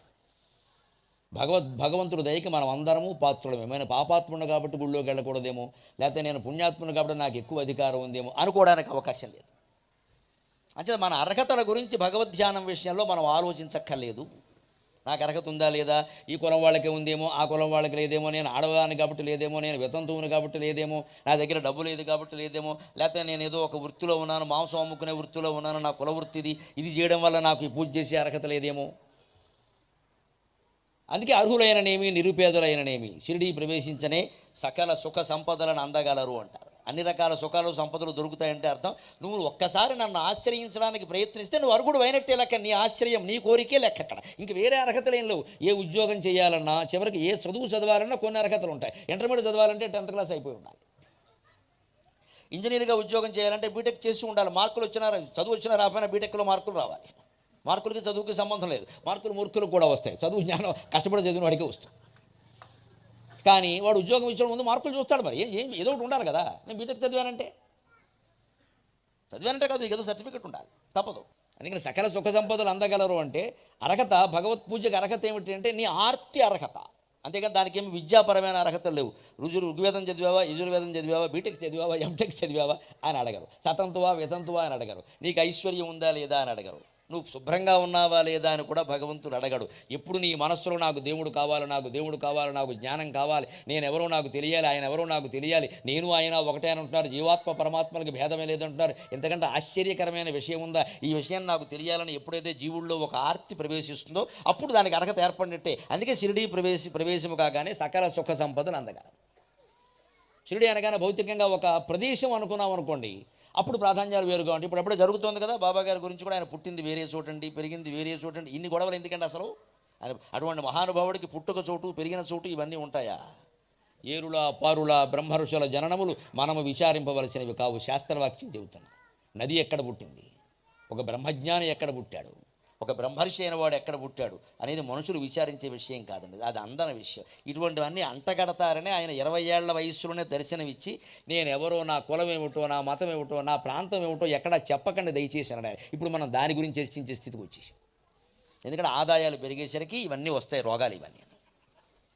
భగవంతుడి దయకి మనం అందరము పాత్రులమే. ఏమైనా పాపాత్ముడు కాబట్టి గుళ్ళోకి వెళ్ళకూడదేమో, లేకపోతే నేను పుణ్యాత్ముడు కాబట్టి నాకు ఎక్కువ అధికారం ఉందేమో అనుకోవడానికి అవకాశం లేదు. అంటే మన అర్హతల గురించి భగవద్ధ్యానం విషయంలో మనం ఆలోచించక్కర్లేదు. నాకు అర్హత ఉందా లేదా, ఈ కులం వాళ్ళకి ఉందేమో, ఆ కులం వాళ్ళకి లేదేమో, నేను ఆడవాన్ని కాబట్టి లేదేమో, నేను వితంతువుని కాబట్టి లేదేమో, నా దగ్గర డబ్బు లేదు కాబట్టి లేదేమో, లేకపోతే నేను ఏదో ఒక వృత్తిలో ఉన్నాను, మాంసం అమ్ముకునే వృత్తిలో ఉన్నాను, నా కుల వృత్తి ఇది చేయడం వల్ల నాకు ఈ పూజ చేసే అర్హత లేదేమో. అందుకే అర్హులైననేమి నిరుపేదలైననేమి షిరిడీ ప్రవేశించనే సకల సుఖ సంపదలను అందగలరు అంటారు. అన్ని రకాల సుఖాలు సంపదలు దొరుకుతాయంటే అర్థం నువ్వు ఒక్కసారి నన్ను ఆశ్రయించడానికి ప్రయత్నిస్తే నువ్వు అర్హుడు అయినట్టే లెక్క. నీ ఆశ్రయం, నీ కోరికే లెక్క అక్కడ. ఇంక వేరే అర్హతలు ఏం లేవు. ఏ ఉద్యోగం చేయాలన్నా, చివరికి ఏ చదువు చదవాలన్నా కొన్ని అర్హతలు ఉంటాయి. ఇంటర్మీడియట్ చదవాలంటే 10th క్లాస్ అయిపోయి ఉండాలి. ఇంజనీర్గా ఉద్యోగం చేయాలంటే బీటెక్ చేసి ఉండాలి. మార్కులు వచ్చినా, చదువు వచ్చినా రాకపోయినా బీటెక్లో మార్కులు రావాలి. మార్కులకి చదువుకి సంబంధం లేదు. మార్కులు మూర్ఖులకు కూడా వస్తాయి. చదువు జ్ఞానం కష్టపడి చదివిన వాడికే వస్తుంది. కానీ వాడు ఉద్యోగం ఇచ్చే ముందు మార్కులు చూస్తాడు. మరి ఏదో ఒకటి ఉండాలి కదా. నేను బీటెక్ చదివానంటే కాదు, ఏదో సర్టిఫికెట్ ఉండాలి, తప్పదు. అందుకని సకల సుఖ సంపదలు అందగలరు అంటే అర్హత, భగవత్ పూజకి అర్హత ఏమిటి అంటే నీ ఆర్తి అర్హత. అంతేకాని దానికి ఏమి విద్యాపరమైన అర్హతలు లేవు. ఋగ్వేదం చదివావా, యజుర్వేదం చదివావా, బీటెక్ చదివావా, ఎంటెక్ చదివావా అని అడగరు. సతంతువా వితంతువా అని అడగరు. నీకు ఐశ్వర్యం ఉందా లేదా అని అడగరు. నువ్వు శుభ్రంగా ఉన్నావా లేదా అని కూడా భగవంతుడు అడగడు. ఎప్పుడు నీ మనస్సులో నాకు దేవుడు కావాలి, నాకు జ్ఞానం కావాలి, నేను ఎవరో నాకు తెలియాలి, ఆయన ఎవరో నాకు తెలియాలి, నేను ఆయన ఒకటే అని అంటున్నారు, జీవాత్మ పరమాత్మలకు భేదమే లేదంటున్నారు, ఎంతకంటే ఆశ్చర్యకరమైన విషయం ఉందా, ఈ విషయం నాకు తెలియాలని ఎప్పుడైతే జీవుల్లో ఒక ఆర్తి ప్రవేశిస్తుందో అప్పుడు దానికి అర్హత ఏర్పడినట్టే. అందుకే షిరిడీ ప్రవేశము కాగానే సకల సుఖ సంపదలు అందగలరు. షిరిడీ అనగానే భౌతికంగా ఒక ప్రదేశం అనుకున్నాం అనుకోండి, అప్పుడు ప్రాధాన్యాలు వేరుగా ఉంటాయి. ఇప్పుడు ఎప్పుడో జరుగుతుంది కదా, బాబా గారి గురించి కూడా ఆయన పుట్టింది వేరే చోటండి, పెరిగింది వేరే చోటండి, ఇన్ని గొడవలు ఎందుకంటే అసలు అటువంటి మహానుభావుడికి పుట్టుక చోటు, పెరిగిన చోటు ఇవన్నీ ఉంటాయా? ఏరుల పారుల బ్రహ్మఋషుల జననములు మనము విచారింపవలసినవి కావు. శాస్త్రవాక్యం చెబుతున్నాం. నది ఎక్కడ పుట్టింది, ఒక బ్రహ్మజ్ఞాని ఎక్కడ పుట్టాడు, ఒక బ్రహ్మర్షి అయిన వాడు ఎక్కడ పుట్టాడు అనేది మనుషులు విచారించే విషయం కాదండి, అది అందన విషయం. ఇటువంటివన్నీ అంటగడతారని ఆయన 20 ఏళ్ల వయస్సులోనే దర్శనమిచ్చి నేనెవరో, నా కులం ఏమిటో, నా మతం ఏమిటో, నా ప్రాంతం ఏమిటో ఎక్కడా చెప్పకండి దయచేసి అన్నాడు. ఇప్పుడు మనం దాని గురించి చర్చించే స్థితికి వచ్చేసి, ఎందుకంటే ఆదాయాలు పెరిగేసరికి ఇవన్నీ వస్తాయి, రోగాలు ఇవన్నీ.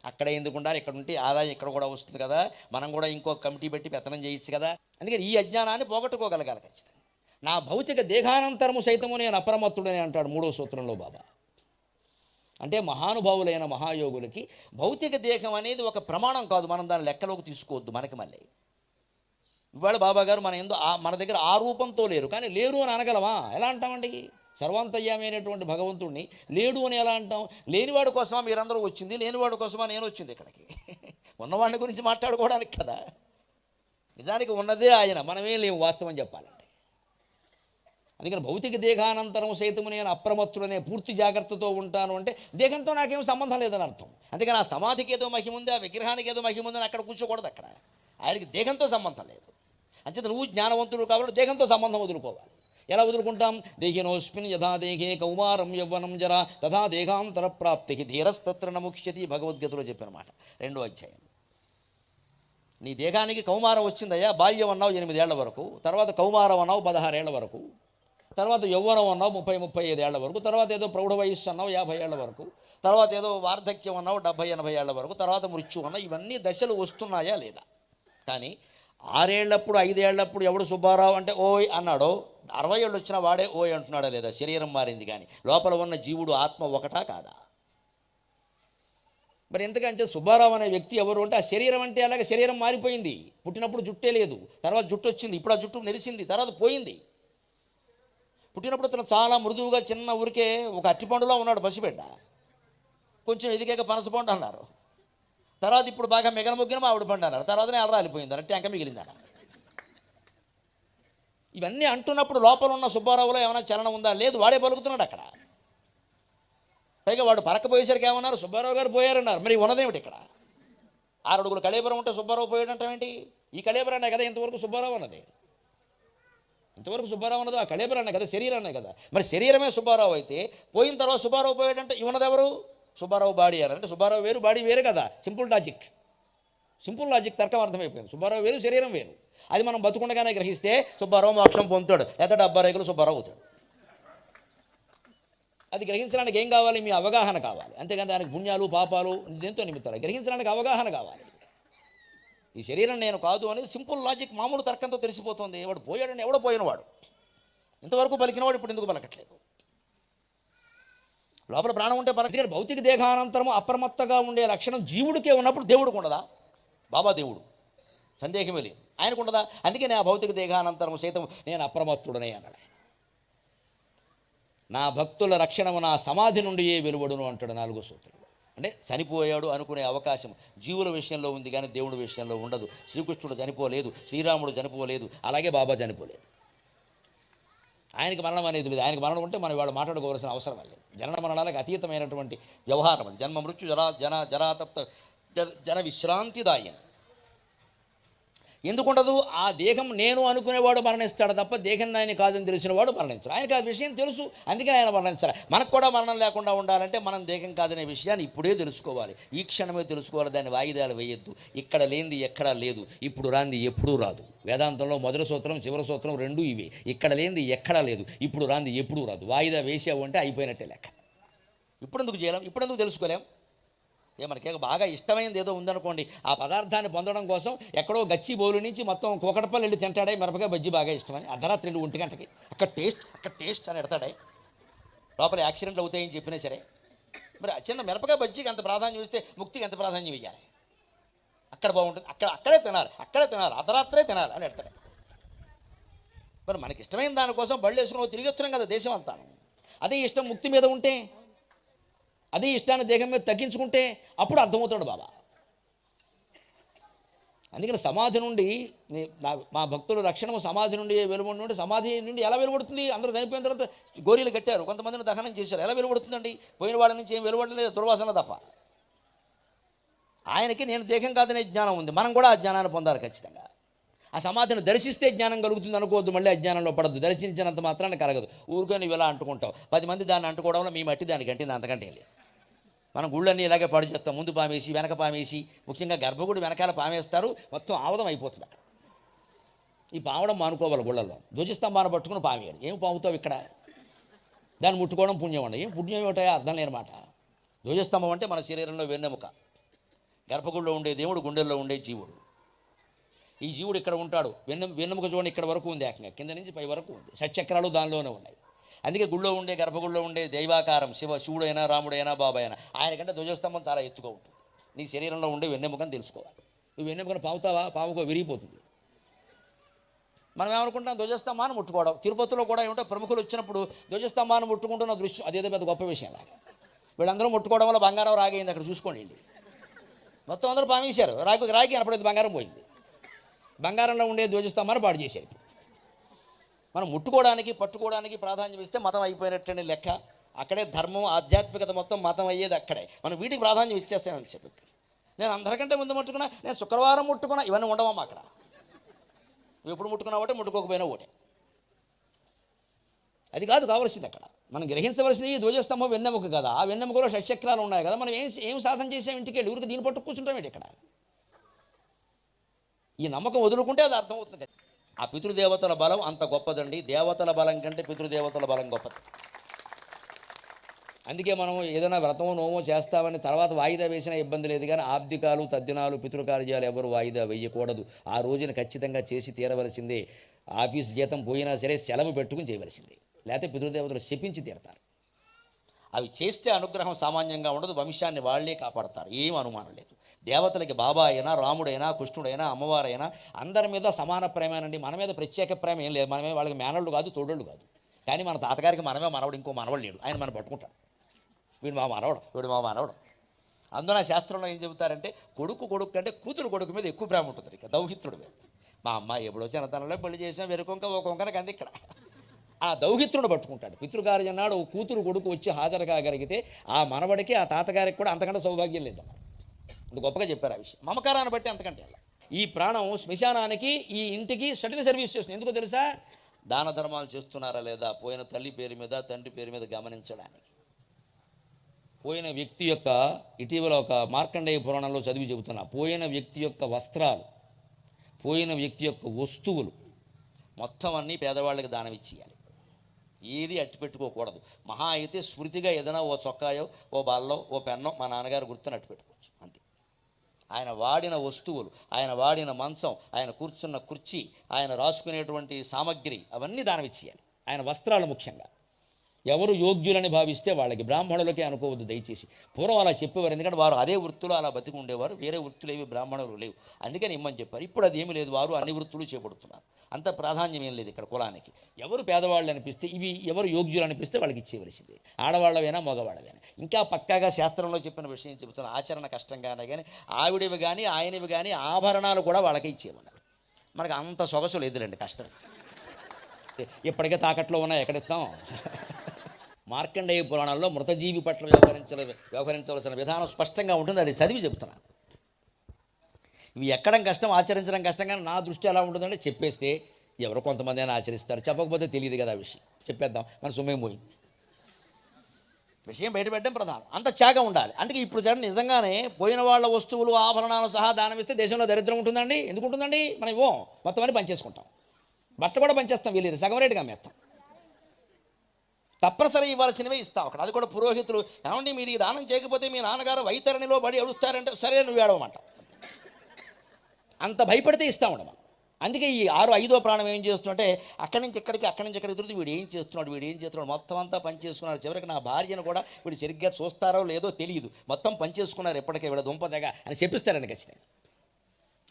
అక్కడ ఎందుకు ఉండాలి, ఇక్కడ ఉంటే ఆదాయం ఇక్కడ కూడా వస్తుంది కదా, మనం కూడా ఇంకో కమిటీ పెట్టి పెత్తనం చేయొచ్చు కదా. అందుకని ఈ అజ్ఞానాన్ని పోగొట్టుకోగలగాలి ఖచ్చితంగా. నా భౌతిక దేహానంతరము సైతము నేను అప్రమత్తుడని అంటాడు 3వ సూత్రంలో బాబా. అంటే మహానుభావులైన మహాయోగులకి భౌతిక దేహం అనేది ఒక ప్రమాణం కాదు, మనం దాని లెక్కలోకి తీసుకోవద్దు. మనకి మళ్ళీ ఇవాళ బాబా గారు మన దగ్గర ఆ రూపంతో లేరు, కానీ లేరు అని అనగలమా? ఎలా అంటామండి? సర్వాంతర్యామైనటువంటి భగవంతుడిని లేడు అని ఎలా అంటాం? లేనివాడి కోసమా మీరందరూ వచ్చింది, లేనివాడి కోసమా నేను వచ్చింది ఇక్కడికి? ఉన్నవాడిని గురించి మాట్లాడుకోవడానికి కదా. నిజానికి ఉన్నదే ఆయన, మనమేం లేవు వాస్తవం చెప్పాలంటే. అందుకని భౌతిక దేహానంతరం సైతము నేను అప్రమత్తుడనే పూర్తి జాగ్రత్తతో ఉంటాను అంటే దేహంతో నాకేం సంబంధం లేదని అర్థం. అందుకని ఆ సమాధికి ఏదో మహిమ ఉంది, ఆ విగ్రహానికి ఏదో మహిమ ఉందని అక్కడ కూర్చోకూడదు. అక్కడ ఆయనకి దేహంతో సంబంధం లేదు. అంచేత నువ్వు జ్ఞానవంతుడు కాబట్టి దేహంతో సంబంధం వదులుకోవాలి. ఎలా వదులుకుంటాం? దేహినోస్మిన్ యథా దేహే కౌమారం యవ్వనం జరా తథా దేహాంతర ప్రాప్తికి ధీరస్తత్ర నముఖ్యతి భగవద్గీతలో చెప్పినమాట 2వ అధ్యాయం. నీ దేహానికి కౌమారం వచ్చిందయ్యా, బాల్యం అన్నావు 8 ఏళ్ల వరకు, తర్వాత కౌమారం అన్నావు 16 ఏళ్ల వరకు, తర్వాత యవ్వనం అన్నావు 30-35 ఏళ్ల వరకు, తర్వాత ఏదో ప్రౌఢ వయస్సు అన్నావు 50 ఏళ్ల వరకు, తర్వాత ఏదో వార్ధక్యం అన్నావు 70-80 ఏళ్ల వరకు, తర్వాత మృత్యు అన్నావు. ఇవన్నీ దశలు వస్తున్నాయా లేదా? కానీ 6 ఏళ్లప్పుడు 5 ఏళ్లప్పుడు ఎవడు సుబ్బారావు అంటే ఓయ్ అన్నాడో, 60 ఏళ్ళు వచ్చినా వాడే ఓయ్ అంటున్నాడా లేదా? శరీరం మారింది కానీ లోపల ఉన్న జీవుడు ఆత్మ ఒకటా కాదా? మరి ఎందుకంటే సుబ్బారావు అనే వ్యక్తి ఎవరు అంటే ఆ శరీరం అంటే అలాగే శరీరం మారిపోయింది. పుట్టినప్పుడు జుట్టే లేదు, తర్వాత జుట్టు వచ్చింది, ఇప్పుడు ఆ జుట్టు నెరిసింది, తర్వాత పోయింది. పుట్టినప్పుడు అతను చాలా మృదువుగా చిన్న ఊరికే ఒక అట్టిపండులో ఉన్నాడు, పసిబిడ్డ. కొంచెం ఎదిగాక పనసపండు అన్నారు, తర్వాత ఇప్పుడు బాగా మిగలముగ్గిన మామిడి పండు అన్నారు, తర్వాతనే అలా రాలిపోయింది అంటే టెంక మిగిలిందట. ఇవన్నీ అంటున్నప్పుడు లోపల ఉన్న సుబ్బారావులో ఏమైనా చలనం ఉందా? లేదు, వాడే పలుకుతున్నాడు అక్కడ. పైగా వాడు పరకపోయేసరికి ఏమన్నారు, సుబ్బారావు గారు పోయారన్నారు. మరి ఉన్నదేమిటి ఇక్కడ? 6 అడుగుల కళేబరం ఉంటే సుబ్బారావు పోయాడంటే ఏంటి? ఈ కళేబరాన్నే కదా ఇంతవరకు సుబ్బారావు అన్నది. ఇంతవరకు సుబ్బారావు అన్నది ఆ కళేబరాన్నే కదా, శరీరాన్నే కదా. మరి శరీరమే సుబ్బారావు అయితే పోయిన తర్వాత సుబ్బారావు పోయాడంటే ఇవన్నది ఎవరు? సుబ్బారావు బాడీ అనంటే సుబ్బారావు వేరు బాడీ వేరు కదా. సింపుల్ లాజిక్ తర్కం అర్థమైపోయింది. సుబ్బారావు వేరు, శరీరం వేరు. అది మనం బతుకుండగానే గ్రహిస్తే సుబ్బారావు మోక్షం పొందుతాడు, లేదా డబ్బా రేకులు సుబ్బారావు అవుతాడు. అది గ్రహించడానికి ఏం కావాలి? మీ అవగాహన కావాలి. అంతేగాని దానికి పుణ్యాలు పాపాలు దేంతో నిమిత్తాలి. గ్రహించడానికి అవగాహన కావాలి. ఈ శరీరం నేను కాదు అనేది సింపుల్ లాజిక్, మామూలు తర్కంతో తెలిసిపోతుంది. వాడు పోయాడని ఎవడో పోయినవాడు, ఇంతవరకు పలికినవాడు ఇప్పుడు ఎందుకు పలకట్లేదు? లోపల ప్రాణం ఉంటే పలక. భౌతిక దేహానంతరము అప్రమత్తగా ఉండే లక్షణం జీవుడికే ఉన్నప్పుడు దేవుడికి ఉండదా? బాబా దేవుడు, సందేహమే లేదు, ఆయనకు ఉండదా? అందుకే నేను భౌతిక దేహానంతరము సైతం నేను అప్రమత్తుడనే అన్నాడు. నా భక్తుల రక్షణము నా సమాధి నుండి వెలువడును అంటాడు 4వ సూత్రంలో. అంటే చనిపోయాడు అనుకునే అవకాశం జీవుల విషయంలో ఉంది కానీ దేవుడి విషయంలో ఉండదు. శ్రీకృష్ణుడు చనిపోలేదు, శ్రీరాముడు చనిపోలేదు, అలాగే బాబా చనిపోలేదు. ఆయనకి మరణం అనేది లేదు. ఆయనకి మరణం ఉంటే మనం వాళ్ళు మాట్లాడుకోవాల్సిన అవసరం లేదు. జనన మరణాలకు అతీతమైనటువంటి వ్యవహారం అది. జన్మ మృత్యు జరాతప్త జన విశ్రాంతిదాయన. ఎందుకుండదు? ఆ దేహం నేను అనుకునేవాడు మరణిస్తాడు తప్ప దేహం ఆయన కాదని తెలిసినవాడు మరణించాడు. ఆయనకు ఆ విషయం తెలుసు, అందుకని ఆయన మరణించాలి. మనకు కూడా మరణం లేకుండా ఉండాలంటే మనం దేహం కాదనే విషయాన్ని ఇప్పుడే తెలుసుకోవాలి, ఈ క్షణమే తెలుసుకోవాలి. దాన్ని వాయిదాలు వేయొద్దు. ఇక్కడ లేనిది ఎక్కడా లేదు, ఇప్పుడు రాంది ఎప్పుడూ రాదు. వేదాంతంలో మొదటి సూత్రం చివరి సూత్రం రెండూ ఇవే. ఇక్కడ లేనిది ఎక్కడా లేదు, ఇప్పుడు రాంది ఎప్పుడూ రాదు. వాయిదా వేసావు అంటే అయిపోయినట్టే లెక్క. ఇప్పుడెందుకు చేయలేం? ఇప్పుడెందుకు తెలుసుకోలేం? మనకి బాగా ఇష్టమైనది ఏదో ఉందనుకోండి, ఆ పదార్థాన్ని పొందడం కోసం ఎక్కడో గచ్చి బౌలు నుంచి మొత్తం కూకటపల్లి వెళ్ళి తింటాడే. మిరపకాయ బజ్జీ బాగా ఇష్టమని అర్ధరాత్రి 1 గంటకి అక్కడ టేస్ట్ అని ఎడతాడే. లోపల యాక్సిడెంట్లు అవుతాయని చెప్పినా సరే, మరి చిన్న మిరపకాయ బజ్జీకి అంత ప్రాధాన్యం ఇస్తే ముక్తికి ఎంత ప్రాధాన్యం ఇవ్వాలి? అక్కడ బాగుంటుంది, అక్కడే తినాలి, అర్ధరాత్రే తినాలి అని ఎడతాడే. మరి మనకి ఇష్టమైన దానికోసం బళ్ళు వేసుకుని తిరిగి వస్తున్నాం కదా దేశం అంతా. అదే ఇష్టం ముక్తి మీద ఉంటే, అదే ఇష్టాన్ని దేహం మీద తగ్గించుకుంటే అప్పుడు అర్థమవుతాడు బాబా. అందుకని సమాధి నుండి మా భక్తుల రక్షణ సమాధి నుండి వెలువడి నుండి, సమాధి నుండి ఎలా వెలువడుతుంది? అందరూ చనిపోయిన తర్వాత గోరీలు కట్టారు, కొంతమందిని దహనం చేశారు, ఎలా వెలువడుతుందండి? పోయిన వాళ్ళ నుంచి ఏం వెలువడలేదు, దుర్వాసన తప్ప. ఆయనకి నేను దేహం కాదనే జ్ఞానం ఉంది, మనం కూడా ఆ జ్ఞానాన్ని పొందాలి ఖచ్చితంగా. ఆ సమాధిని దర్శిస్తే జ్ఞానం కలుగుతుంది అనుకోవద్దు, మళ్ళీ అజ్ఞానంలో పడద్దు. దర్శించినంత మాత్రాన్ని కలగదు. ఊరికే నువ్వు ఇలా అంటుకుంటావు, 10 మంది దాన్ని అంటుకోవడంలో మీ మట్టి దానికి అంటింది, అంతకంటే లేదు. మనం గుళ్ళన్నీ ఇలాగే పాడు చేస్తాం, ముందు పామేసి వెనక పామేసి, ముఖ్యంగా గర్భగుడి వెనకాల పామేస్తారు, మొత్తం ఆవదం అయిపోతుంది అక్కడ. ఈ పావడం మానుకోవాలి. గుళ్ళల్లో ధ్వజస్తంభాన్ని పట్టుకుని పామేయడు. ఏం పాముతావు ఇక్కడ? దాన్ని ముట్టుకోవడం పుణ్యం అండి. ఏం పుణ్యం ఏమిటాయో అర్థం లేనమాట. ధ్వజస్తంభం అంటే మన శరీరంలో వెన్నెముక, గర్భగుడిలో ఉండే దేవుడు, గుండెల్లో ఉండే జీవుడు. ఈ జీవుడు ఇక్కడ ఉంటాడు. వెన్నెముక చూడండి, ఇక్కడ వరకు ఉంది, ఏకంగా కింద నుంచి పై వరకు ఉంది. షట్చక్రాలు దానిలోనే ఉన్నాయి. అందుకే గుళ్ళో ఉండే గర్భగుడిలో ఉండే దైవాకారం శివుడైనా రాముడైనా బాబాయైనా ఆయనకంటే ధ్వజస్తంభం చాలా ఎత్తుగా ఉంటుంది. నీ శరీరంలో ఉండే వెన్నెముకని తెలుసుకోవాలి. నువ్వు వెన్నెముకను పాముతావా? పాముకో విరిగిపోతుంది. మనం ఏమనుకుంటాం? ధ్వజస్తంభాన్ని ముట్టుకోవడం. తిరుపతిలో కూడా ఏమిటో ప్రముఖులు వచ్చినప్పుడు ధ్వజస్తంభాన్ని ముట్టుకుంటున్న దృశ్యం అదేదో పెద్ద గొప్ప విషయం లాగా. వీళ్ళందరూ ముట్టుకోవడం వల్ల బంగారం రాగైంది. అక్కడ చూసుకోండి వెళ్ళి, మొత్తం అందరూ పామేశారు. రాగి కనపడేది, బంగారం పోయింది. బంగారంలో ఉండే ధ్వజస్తంభాన్ని పాడు చేశారు. మనం ముట్టుకోవడానికి పట్టుకోవడానికి ప్రాధాన్యం ఇస్తే మతం అయిపోయినట్టని లెక్క. అక్కడే ధర్మం ఆధ్యాత్మికత మొత్తం మతం అయ్యేది అక్కడే. మనం వీటికి ప్రాధాన్యం ఇచ్చేస్తామని చెప్పి, నేను అందరికంటే ముందు ముట్టుకున్నా, నేను శుక్రవారం ముట్టుకున్నా, ఇవన్నీ ఉండవమ్మా అక్కడ. నువ్వు ఎప్పుడు ముట్టుకున్నా ఒకటే, ముట్టుకోకపోయినా ఒకటే. అది కాదు కావాల్సింది అక్కడ. మనం గ్రహించవలసింది ఈ ధ్వజస్తంభం వెన్నెముక కదా. ఆ వెన్నెముకలో షట్చక్రాలు ఉన్నాయి కదా. మనం ఏం సాధన చేసాం? ఇంటికి వెళ్ళి ఊరికి దీన్ని పట్టు కూర్చుంటాం ఏంటి ఇక్కడ? ఈ నమ్మకం వదులుకుంటే అది అర్థమవుతుంది. ఆ పితృదేవతల బలం అంత గొప్పదండి. దేవతల బలం కంటే పితృదేవతల బలం గొప్పది. అందుకే మనం ఏదైనా వ్రతమో నోమో చేస్తామని తర్వాత వాయిదా వేసినా ఇబ్బంది లేదు, కానీ ఆబ్దికాలు తద్దినాలు పితృకార్యాలు ఎవరు వాయిదా వేయకూడదు. ఆ రోజున ఖచ్చితంగా చేసి తీరవలసిందే. ఆఫీసు జీతం పోయినా సరే సెలవు పెట్టుకుని చేయవలసిందే, లేకపోతే పితృదేవతలు శపించి తీరతారు. అవి చేస్తే అనుగ్రహం సామాన్యంగా ఉండదు, వంశాన్ని వాళ్లే కాపాడతారు, ఏం అనుమానం లేదు. దేవతలకి బాబా అయినా, రాముడైనా, కృష్ణుడైనా, అమ్మవారైనా అందరి మీద సమాన ప్రేమేనండి. మన మీద ప్రత్యేక ప్రేమ ఏం లేదు. మనమే వాళ్ళకి మేనళ్ళు కాదు, తోడళ్ళు కాదు. కానీ మన తాతగారికి మనమే మనవడు, ఇంకో మనవడు లేడు. ఆయన మనం పట్టుకుంటాడు, వీడు మా మనవడు, వీడు మా మనవడు. అందున శాస్త్రంలో ఏం చెబుతారంటే కొడుకు కంటే కూతురు కొడుకు మీద ఎక్కువ ప్రేమ ఉంటుంది ఇక దౌహిత్రుడి మీద. మా అమ్మాయి ఎప్పుడో చిన్నతనంలో పెళ్లి చేసాం, వెరుకొంక ఓ కొంకనకి అంది ఇక్కడ. ఆ దౌహిత్రుడు పట్టుకుంటాడు. పితృకార్యం నాడు కూతురు కొడుకు వచ్చి హాజరు కాగలిగితే ఆ మనవడికి ఆ తాతగారికి కూడా అంతకంటే సౌభాగ్యం లేదు. అంత గొప్పగా చెప్పారు ఆ విషయం. మమకారాన్ని బట్టి అంతకంటే అలా. ఈ ప్రాణం శ్మశానానికి ఈ ఇంటికి షటిల్ సర్వీస్ చేస్తుంది. ఎందుకో తెలుసా? దాన ధర్మాలు చేస్తున్నారా లేదా పోయిన తల్లి పేరు మీద తండ్రి పేరు మీద గమనించడానికి. పోయిన వ్యక్తి యొక్క ఇటీవల ఒక మార్కండేయ పురాణంలో చదివి చెబుతున్నా, పోయిన వ్యక్తి యొక్క వస్త్రాలు, పోయిన వ్యక్తి యొక్క వస్తువులు మొత్తం అన్నీ పేదవాళ్ళకి దానం ఇచ్చేయాలి. ఏది అట్టి పెట్టుకోకూడదు. మహా అయితే స్మృతిగా ఏదైనా ఓ చొక్కాయో ఓ బాల్లో ఓ పెన్నో మా నాన్నగారు గుర్తుని అట్టు పెట్టుకోవచ్చు అంతే. ఆయన వాడిన వస్తువులు, ఆయన వాడిన మంచం, ఆయన కూర్చున్న కుర్చీ, ఆయన రాసుకునేటువంటి సామగ్రి అవన్నీ దానం ఇచ్చేయాలి. ఆయన వస్త్రాలు ముఖ్యంగా ఎవరు యోగ్యులని భావిస్తే వాళ్ళకి, బ్రాహ్మణులకే అనుకోవద్దు దయచేసి. పూర్వం అలా చెప్పేవారు, ఎందుకంటే వారు అదే వృత్తులు అలా బతికి ఉండేవారు, వేరే వృత్తులు ఏవి బ్రాహ్మణులు లేవు, అందుకని ఇమ్మని చెప్పారు. ఇప్పుడు అది ఏమీ లేదు, వారు అన్ని వృత్తులు చేపడుతున్నారు. అంత ప్రాధాన్యం ఏం లేదు ఇక్కడ కులానికి. ఎవరు పేదవాళ్ళు అనిపిస్తే, ఇవి ఎవరు యోగ్యులు అనిపిస్తే వాళ్ళకి ఇచ్చేవలసిందే, ఆడవాళ్ళవైనా మగవాళ్ళవైనా. ఇంకా పక్కాగా శాస్త్రంలో చెప్పిన విషయం చెబుతున్న, ఆచరణ కష్టంగానే కానీ ఆవిడవి కానీ ఆయనవి కానీ ఆభరణాలు కూడా వాళ్ళకే ఇచ్చేయమన్నారు. మనకు అంత సొగసు లేదులేండి, కష్టం. ఇప్పటికే తాకట్లో ఉన్నాయి, ఎక్కడిస్తాం. మార్కండేయ పురాణంలో మృతజీవి పట్ల వ్యవహరించవలసిన విధానం స్పష్టంగా ఉంటుంది. అది చదివి చెప్తున్నాను. ఇవి ఎక్కడం కష్టం, ఆచరించడం కష్టం. కానీ నా దృష్టి ఎలా ఉంటుందంటే, చెప్పేస్తే ఎవరో కొంతమంది అయినా ఆచరిస్తారు, చెప్పకపోతే తెలియదు కదా ఆ విషయం. చెప్పేద్దాం, మన సొమ్మేం పోయింది. విషయం బయటపెట్టడం ప్రధానం. అంత త్యాగం ఉండాలి. అందుకే ఇప్పుడు జనం నిజంగానే పోయిన వాళ్ళ వస్తువులు ఆభరణాలు సహా దానం ఇస్తే దేశంలో దరిద్రం ఉంటుందండి? ఎందుకు ఉంటుందండి? మనం ఇవ్వం, మొత్తం అని పనిచేసుకుంటాం. బట్ట కూడా పనిచేస్తాం, వీళ్ళు సగం రేటుగా అమ్మేస్తాం. తప్పనిసరి ఇవ్వాల్సినవే ఇస్తాం అక్కడ. అది కూడా పురోహితులు, ఏమండి మీరు ఈ దానం చేయకపోతే మీ నాన్నగారు వైతరణిలో పడి ఏడుస్తారంటే, సరే నువ్వు ఏడవమంట. అంత భయపడితే ఇస్తామంట మనం. అందుకే ఈ 5వ ప్రాణం ఏం చేస్తుంటే, అక్కడి నుంచి ఇక్కడికి తిరుగుతూ వీడు ఏం చేస్తున్నాడు మొత్తం అంతా పనిచేసుకున్నారు. చివరికి నా భార్యను కూడా వీడు సరిగ్గా చూస్తారో లేదో తెలియదు, మొత్తం పనిచేసుకున్నారు, ఎప్పటికే వీళ్ళ దుంపదగా అని చెప్పిస్తారని ఖచ్చితంగా.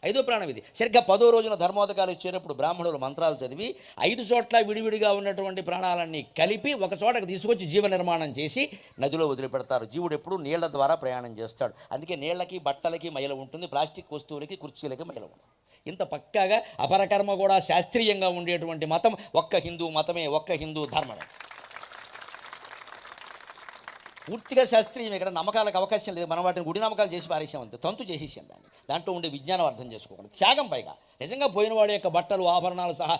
5వ ప్రాణం ఇది. సరిగ్గా 10వ రోజున ధర్మోదకాలు ఇచ్చేటప్పుడు బ్రాహ్మణులు మంత్రాలు చదివి 5 చోట్ల విడివిడిగా ఉన్నటువంటి ప్రాణాలన్నీ కలిపి ఒక చోటకు తీసుకొచ్చి జీవ నిర్మాణం చేసి నదిలో వదిలిపెడతారు. జీవుడు ఎప్పుడు నీళ్ల ద్వారా ప్రయాణం చేస్తాడు. అందుకే నీళ్లకి బట్టలకి మైల ఉంటుంది, ప్లాస్టిక్ వస్తువులకి కుర్చీలకి మైల ఉంటుంది. ఇంత పక్కాగా అపరకర్మ కూడా శాస్త్రీయంగా ఉండేటువంటి మతం ఒక్క హిందూ మతమే, ఒక్క హిందూ ధర్మమే. పూర్తిగా శాస్త్రీయం. ఇక్కడ నమ్మకాలకు అవకాశం లేదు. మనం వాటిని గుడి నమ్మకాలు చేసి పారేసాం, అంతే, తంతు చేసేసాం దాన్ని. దాంట్లో ఉండే విజ్ఞానం అర్థం చేసుకోకూడదు. త్యాగం పైగా నిజంగా పోయిన వాడి యొక్క బట్టలు ఆభరణాలు సహా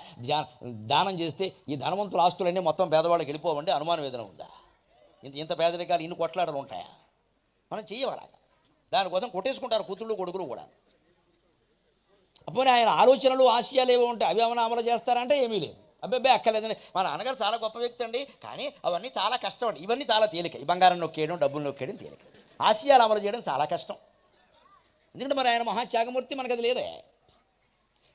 దానం చేస్తే ఈ ధనవంతుల ఆస్తులన్నీ మొత్తం పేదవాళ్ళకి వెళ్ళిపోవండి, అనుమానం ఏదైనా ఉందా? ఇంత పేదరికాలు ఇన్ని కొట్లాటలు ఉంటాయా? మనం చెయ్యవాడాలి. దానికోసం కొట్టేసుకుంటారు కూతుళ్ళు కొడుకులు కూడా. అప్పుడు ఆయన ఆలోచనలు ఆశయాలు ఏవో ఉంటాయి, అవి ఏమైనా అమలు చేస్తారంటే ఏమీ లేదు. అబ్బాయి అక్కర్లేదండి, మా నాన్నగారు చాలా గొప్ప వ్యక్తి అండి, కానీ అవన్నీ చాలా కష్టం అండి. ఇవన్నీ చాలా తేలిక. ఈ బంగారం నొక్కేయడం, డబ్బులు నొక్కేయడం తేలిక, ఆశయాలు అమలు చేయడం చాలా కష్టం. ఎందుకంటే మరి ఆయన మహాత్యాగమూర్తి, మనకు అది లేదే.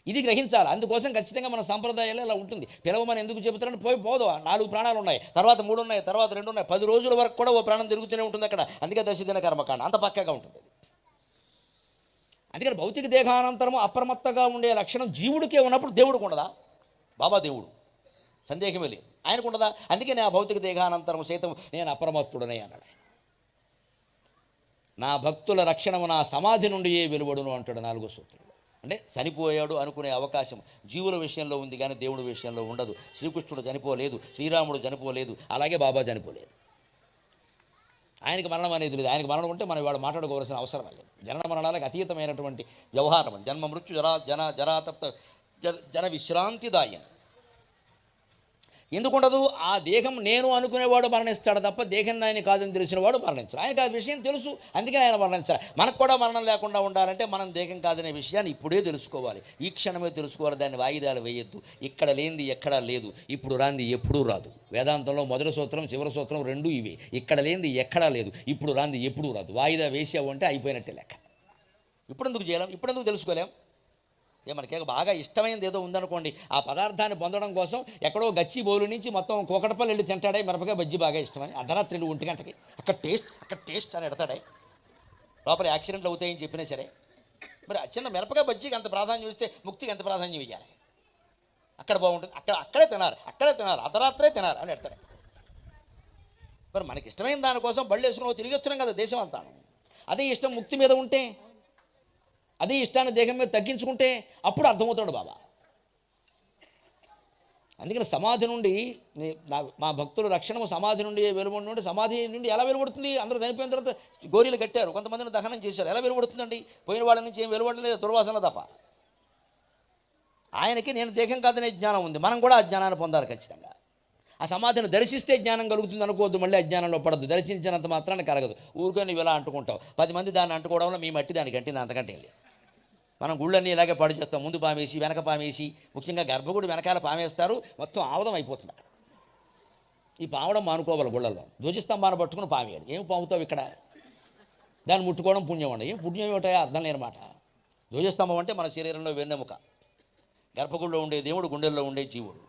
ఇది గ్రహించాలి. అందుకోసం ఖచ్చితంగా మన సంప్రదాయాలు ఇలా ఉంటుంది. పిలవమని ఎందుకు చెబుతారంటే, పోదు 4 ప్రాణాలు ఉన్నాయి, తర్వాత 3 ఉన్నాయి, తర్వాత 2 ఉన్నాయి, 10 రోజుల వరకు కూడా ఓ ప్రాణం తిరుగుతూనే ఉంటుంది అక్కడ. అందుకే దశదిన కర్మకాండ అంత పక్కగా ఉంటుంది. అందుకని భౌతిక దేహానంతరము అప్రమత్తగా ఉండే లక్షణం జీవుడికే ఉన్నప్పుడు దేవుడికి ఉండదా? బాబా దేవుడు, సందేహమే లేదు, ఆయనకు ఉండదా? అందుకే నా భౌతిక దేహానంతరం సైతం నేను అప్రమత్తుడనే అన్నాడు. నా భక్తుల రక్షణము నా సమాధి నుండి వెలువడును అంటాడు 4వ సూత్రంలో. అంటే చనిపోయాడు అనుకునే అవకాశం జీవుల విషయంలో ఉంది, కానీ దేవుడి విషయంలో ఉండదు. శ్రీకృష్ణుడు చనిపోలేదు, శ్రీరాముడు చనిపోలేదు, అలాగే బాబా చనిపోలేదు. ఆయనకి మరణం అనేది లేదు. ఆయనకు మరణం ఉంటే మనం ఇవాళ మాట్లాడుకోవాల్సిన అవసరం లేదు. జనన మరణాలకు అతీతమైనటువంటి వ్యవహారం అని. జన్మ మృత్యు జరాతప్త జన విశ్రాంతిదాయన. ఎందుకుండదు? ఆ దేహం నేను అనుకునేవాడు మరణిస్తాడు తప్ప దేహం ఆయన కాదని తెలిసినవాడు మరణించాడు. ఆయనకు ఆ విషయం తెలుసు, అందుకని ఆయన మరణించాలి. మనకు కూడా మరణం లేకుండా ఉండాలంటే మనం దేహం కాదనే విషయాన్ని ఇప్పుడే తెలుసుకోవాలి, ఈ క్షణమే తెలుసుకోవాలి. దాన్ని వాయిదాలు వేయొద్దు. ఇక్కడ లేనిది ఎక్కడా లేదు, ఇప్పుడు రాంది ఎప్పుడూ రాదు. వేదాంతంలో మొదటి సూత్రం చివరి సూత్రం 2 ఇవే. ఇక్కడ లేనిది ఎక్కడా లేదు, ఇప్పుడు రాంది ఎప్పుడూ రాదు. వాయిదా వేసావు అంటే అయిపోయినట్టే లెక్క. ఇప్పుడెందుకు చేయలేం, ఇప్పుడెందుకు తెలుసుకోలేం? మనకి బాగా ఇష్టమైనది ఏదో ఉందనుకోండి, ఆ పదార్థాన్ని పొందడం కోసం ఎక్కడో గచ్చి బౌలు నుంచి మొత్తం కోకటపల్లి వెళ్ళి తింటాడే, మిరపకాయ బజ్జీ బాగా ఇష్టమని అర్ధరాత్రి 1 గంటకి అక్కడ టేస్ట్ అని ఎడతాడే, లోపల యాక్సిడెంట్లు అవుతాయని చెప్పినా సరే. మరి చిన్న మిరపకాయ బజ్జీకి అంత ప్రాధాన్యం ఇస్తే ముక్తికి ఎంత ప్రాధాన్యం ఇవ్వాలి? అక్కడ బాగుంటుంది, అక్కడే తినాలి అర్ధరాత్రే తినాలి అని ఎడతాడు. మరి మనకి ఇష్టమైన దానికోసం బళ్ళు వేసుకుని తిరిగి వచ్చినాం కదా దేశం అంతా. అదే ఇష్టం ముక్తి మీద ఉంటే, అదే ఇష్టాన్ని దేహం మీద తగ్గించుకుంటే అప్పుడు అర్థమవుతాడు బాబా. అందుకని సమాధి నుండి మా భక్తుల రక్షణ సమాధి నుండి వెలువడి నుండి, సమాధి నుండి ఎలా వెలువడుతుంది? అందరూ చనిపోయిన తర్వాత గోరీలు కట్టారు, కొంతమందిని దహనం చేశారు, ఎలా వెలువడుతుందండి? పోయిన వాళ్ళ నుంచి ఏం వెలువడలేదు, దుర్వాసన తప్ప. ఆయనకి నేను దేహం కాదనే జ్ఞానం ఉంది, మనం కూడా ఆ జ్ఞానాన్ని పొందాలి ఖచ్చితంగా. ఆ సమాధిని దర్శిస్తే జ్ఞానం కలుగుతుంది అనుకోవద్దు, మళ్ళీ అజ్ఞానంలో పడద్దు. దర్శించినంత మాత్రాన్ని కలగదు. ఊరికే నువ్వు ఇలా అంటుకుంటావు, 10 మంది దాన్ని అంటుకోవడంలో మీ మట్టి దానికి అంటింది, అంతకంటే లేదు. మనం గుళ్ళన్నీ ఇలాగే పాడు చేస్తాం, ముందు పామేసి వెనక పామేసి, ముఖ్యంగా గర్భగుడి వెనకాల పామేస్తారు, మొత్తం ఆవదం అయిపోతుంది. ఈ పావడం మానుకోవాలి. గుళ్ళల్లో ధ్వజస్తంభాన్ని పట్టుకుని పామేయాలి. ఏం పాముతావు ఇక్కడ? దాన్ని ముట్టుకోవడం పుణ్యం అండి. ఏం పుణ్యం ఏమిటాయో అర్థం లేనమాట. ధ్వజస్తంభం అంటే మన శరీరంలో వెన్నెముక, గర్భగుడిలో ఉండే దేవుడు, గుండెల్లో ఉండే జీవుడు.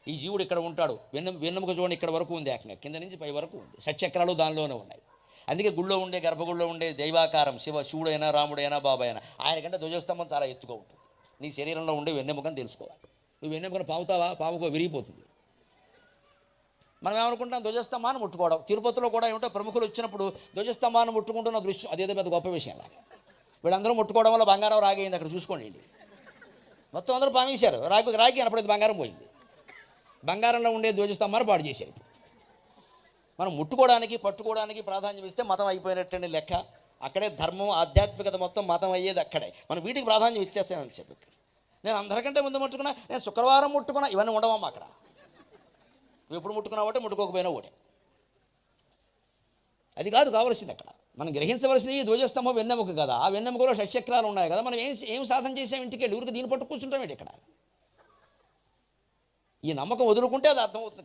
ఈ జీవుడు ఇక్కడ ఉంటాడు. వెన్నెముక చూడండి, ఇక్కడ వరకు ఉంది, ఏకంగా కింద నుంచి పై వరకు ఉంది. షట్చక్రాలు దానిలోనే ఉన్నాయి. అందుకే గుళ్ళో ఉండే, గర్భగుడిలో ఉండే దైవాకారం శివుడైనా రాముడైనా బాబాయైనా, ఆయనకంటే ధ్వజస్తంభం చాలా ఎత్తుగా ఉంటుంది. నీ శరీరంలో ఉండే వెన్నెముకని తెలుసుకోవాలి. నువ్వు వెన్నెముకను పాముతావా? పాముకో విరిగిపోతుంది. మనం ఏమనుకుంటాం? ధ్వజస్తంభాన్ని ముట్టుకోవడం. తిరుపతిలో కూడా ఏమిటో ప్రముఖులు వచ్చినప్పుడు ధ్వజస్తంభాన్ని ముట్టుకుంటున్న దృశ్యం అదేదో పెద్ద గొప్ప విషయం లాగా. వీళ్ళందరూ ముట్టుకోవడం వల్ల బంగారం రాగైంది. అక్కడ చూసుకోండి, మొత్తం అందరూ పామేశారు. రాగి అనప్పుడు బంగారం పోయింది. బంగారంలో ఉండే ధ్వజస్తంభాన్ని పాడు చేశారు. మనం ముట్టుకోవడానికి, పట్టుకోవడానికి ప్రాధాన్యం ఇస్తే మతం అయిపోయినట్టండి లెక్క. అక్కడే ధర్మం, ఆధ్యాత్మికత మొత్తం మతం అయ్యేది అక్కడే. మనం వీటికి ప్రాధాన్యం ఇచ్చేస్తామని చెప్పి, నేను అందరికంటే ముందు ముట్టుకున్నా, నేను శుక్రవారం ముట్టుకున్నా, ఇవన్నీ ఉండవమ్మా అక్కడ. నువ్వు ఎప్పుడు ముట్టుకున్నావు ఒకటే, ముట్టుకోకపోయినా ఒకటే. అది కాదు కావలసింది అక్కడ. మనం గ్రహించవలసింది ఈ ధ్వజస్తంభం వెన్నెముక కదా. ఆ వెన్నెముకలో షట్చక్రాలు ఉన్నాయి కదా. మనం ఏం సాధన చేసాం? ఇంటికి వెళ్ళి ఊరికి దీన్ని పట్టు కూర్చుంటాం ఏంటి ఇక్కడ? ఈ నమ్మకం వదులుకుంటే అది అర్థమవుతుంది.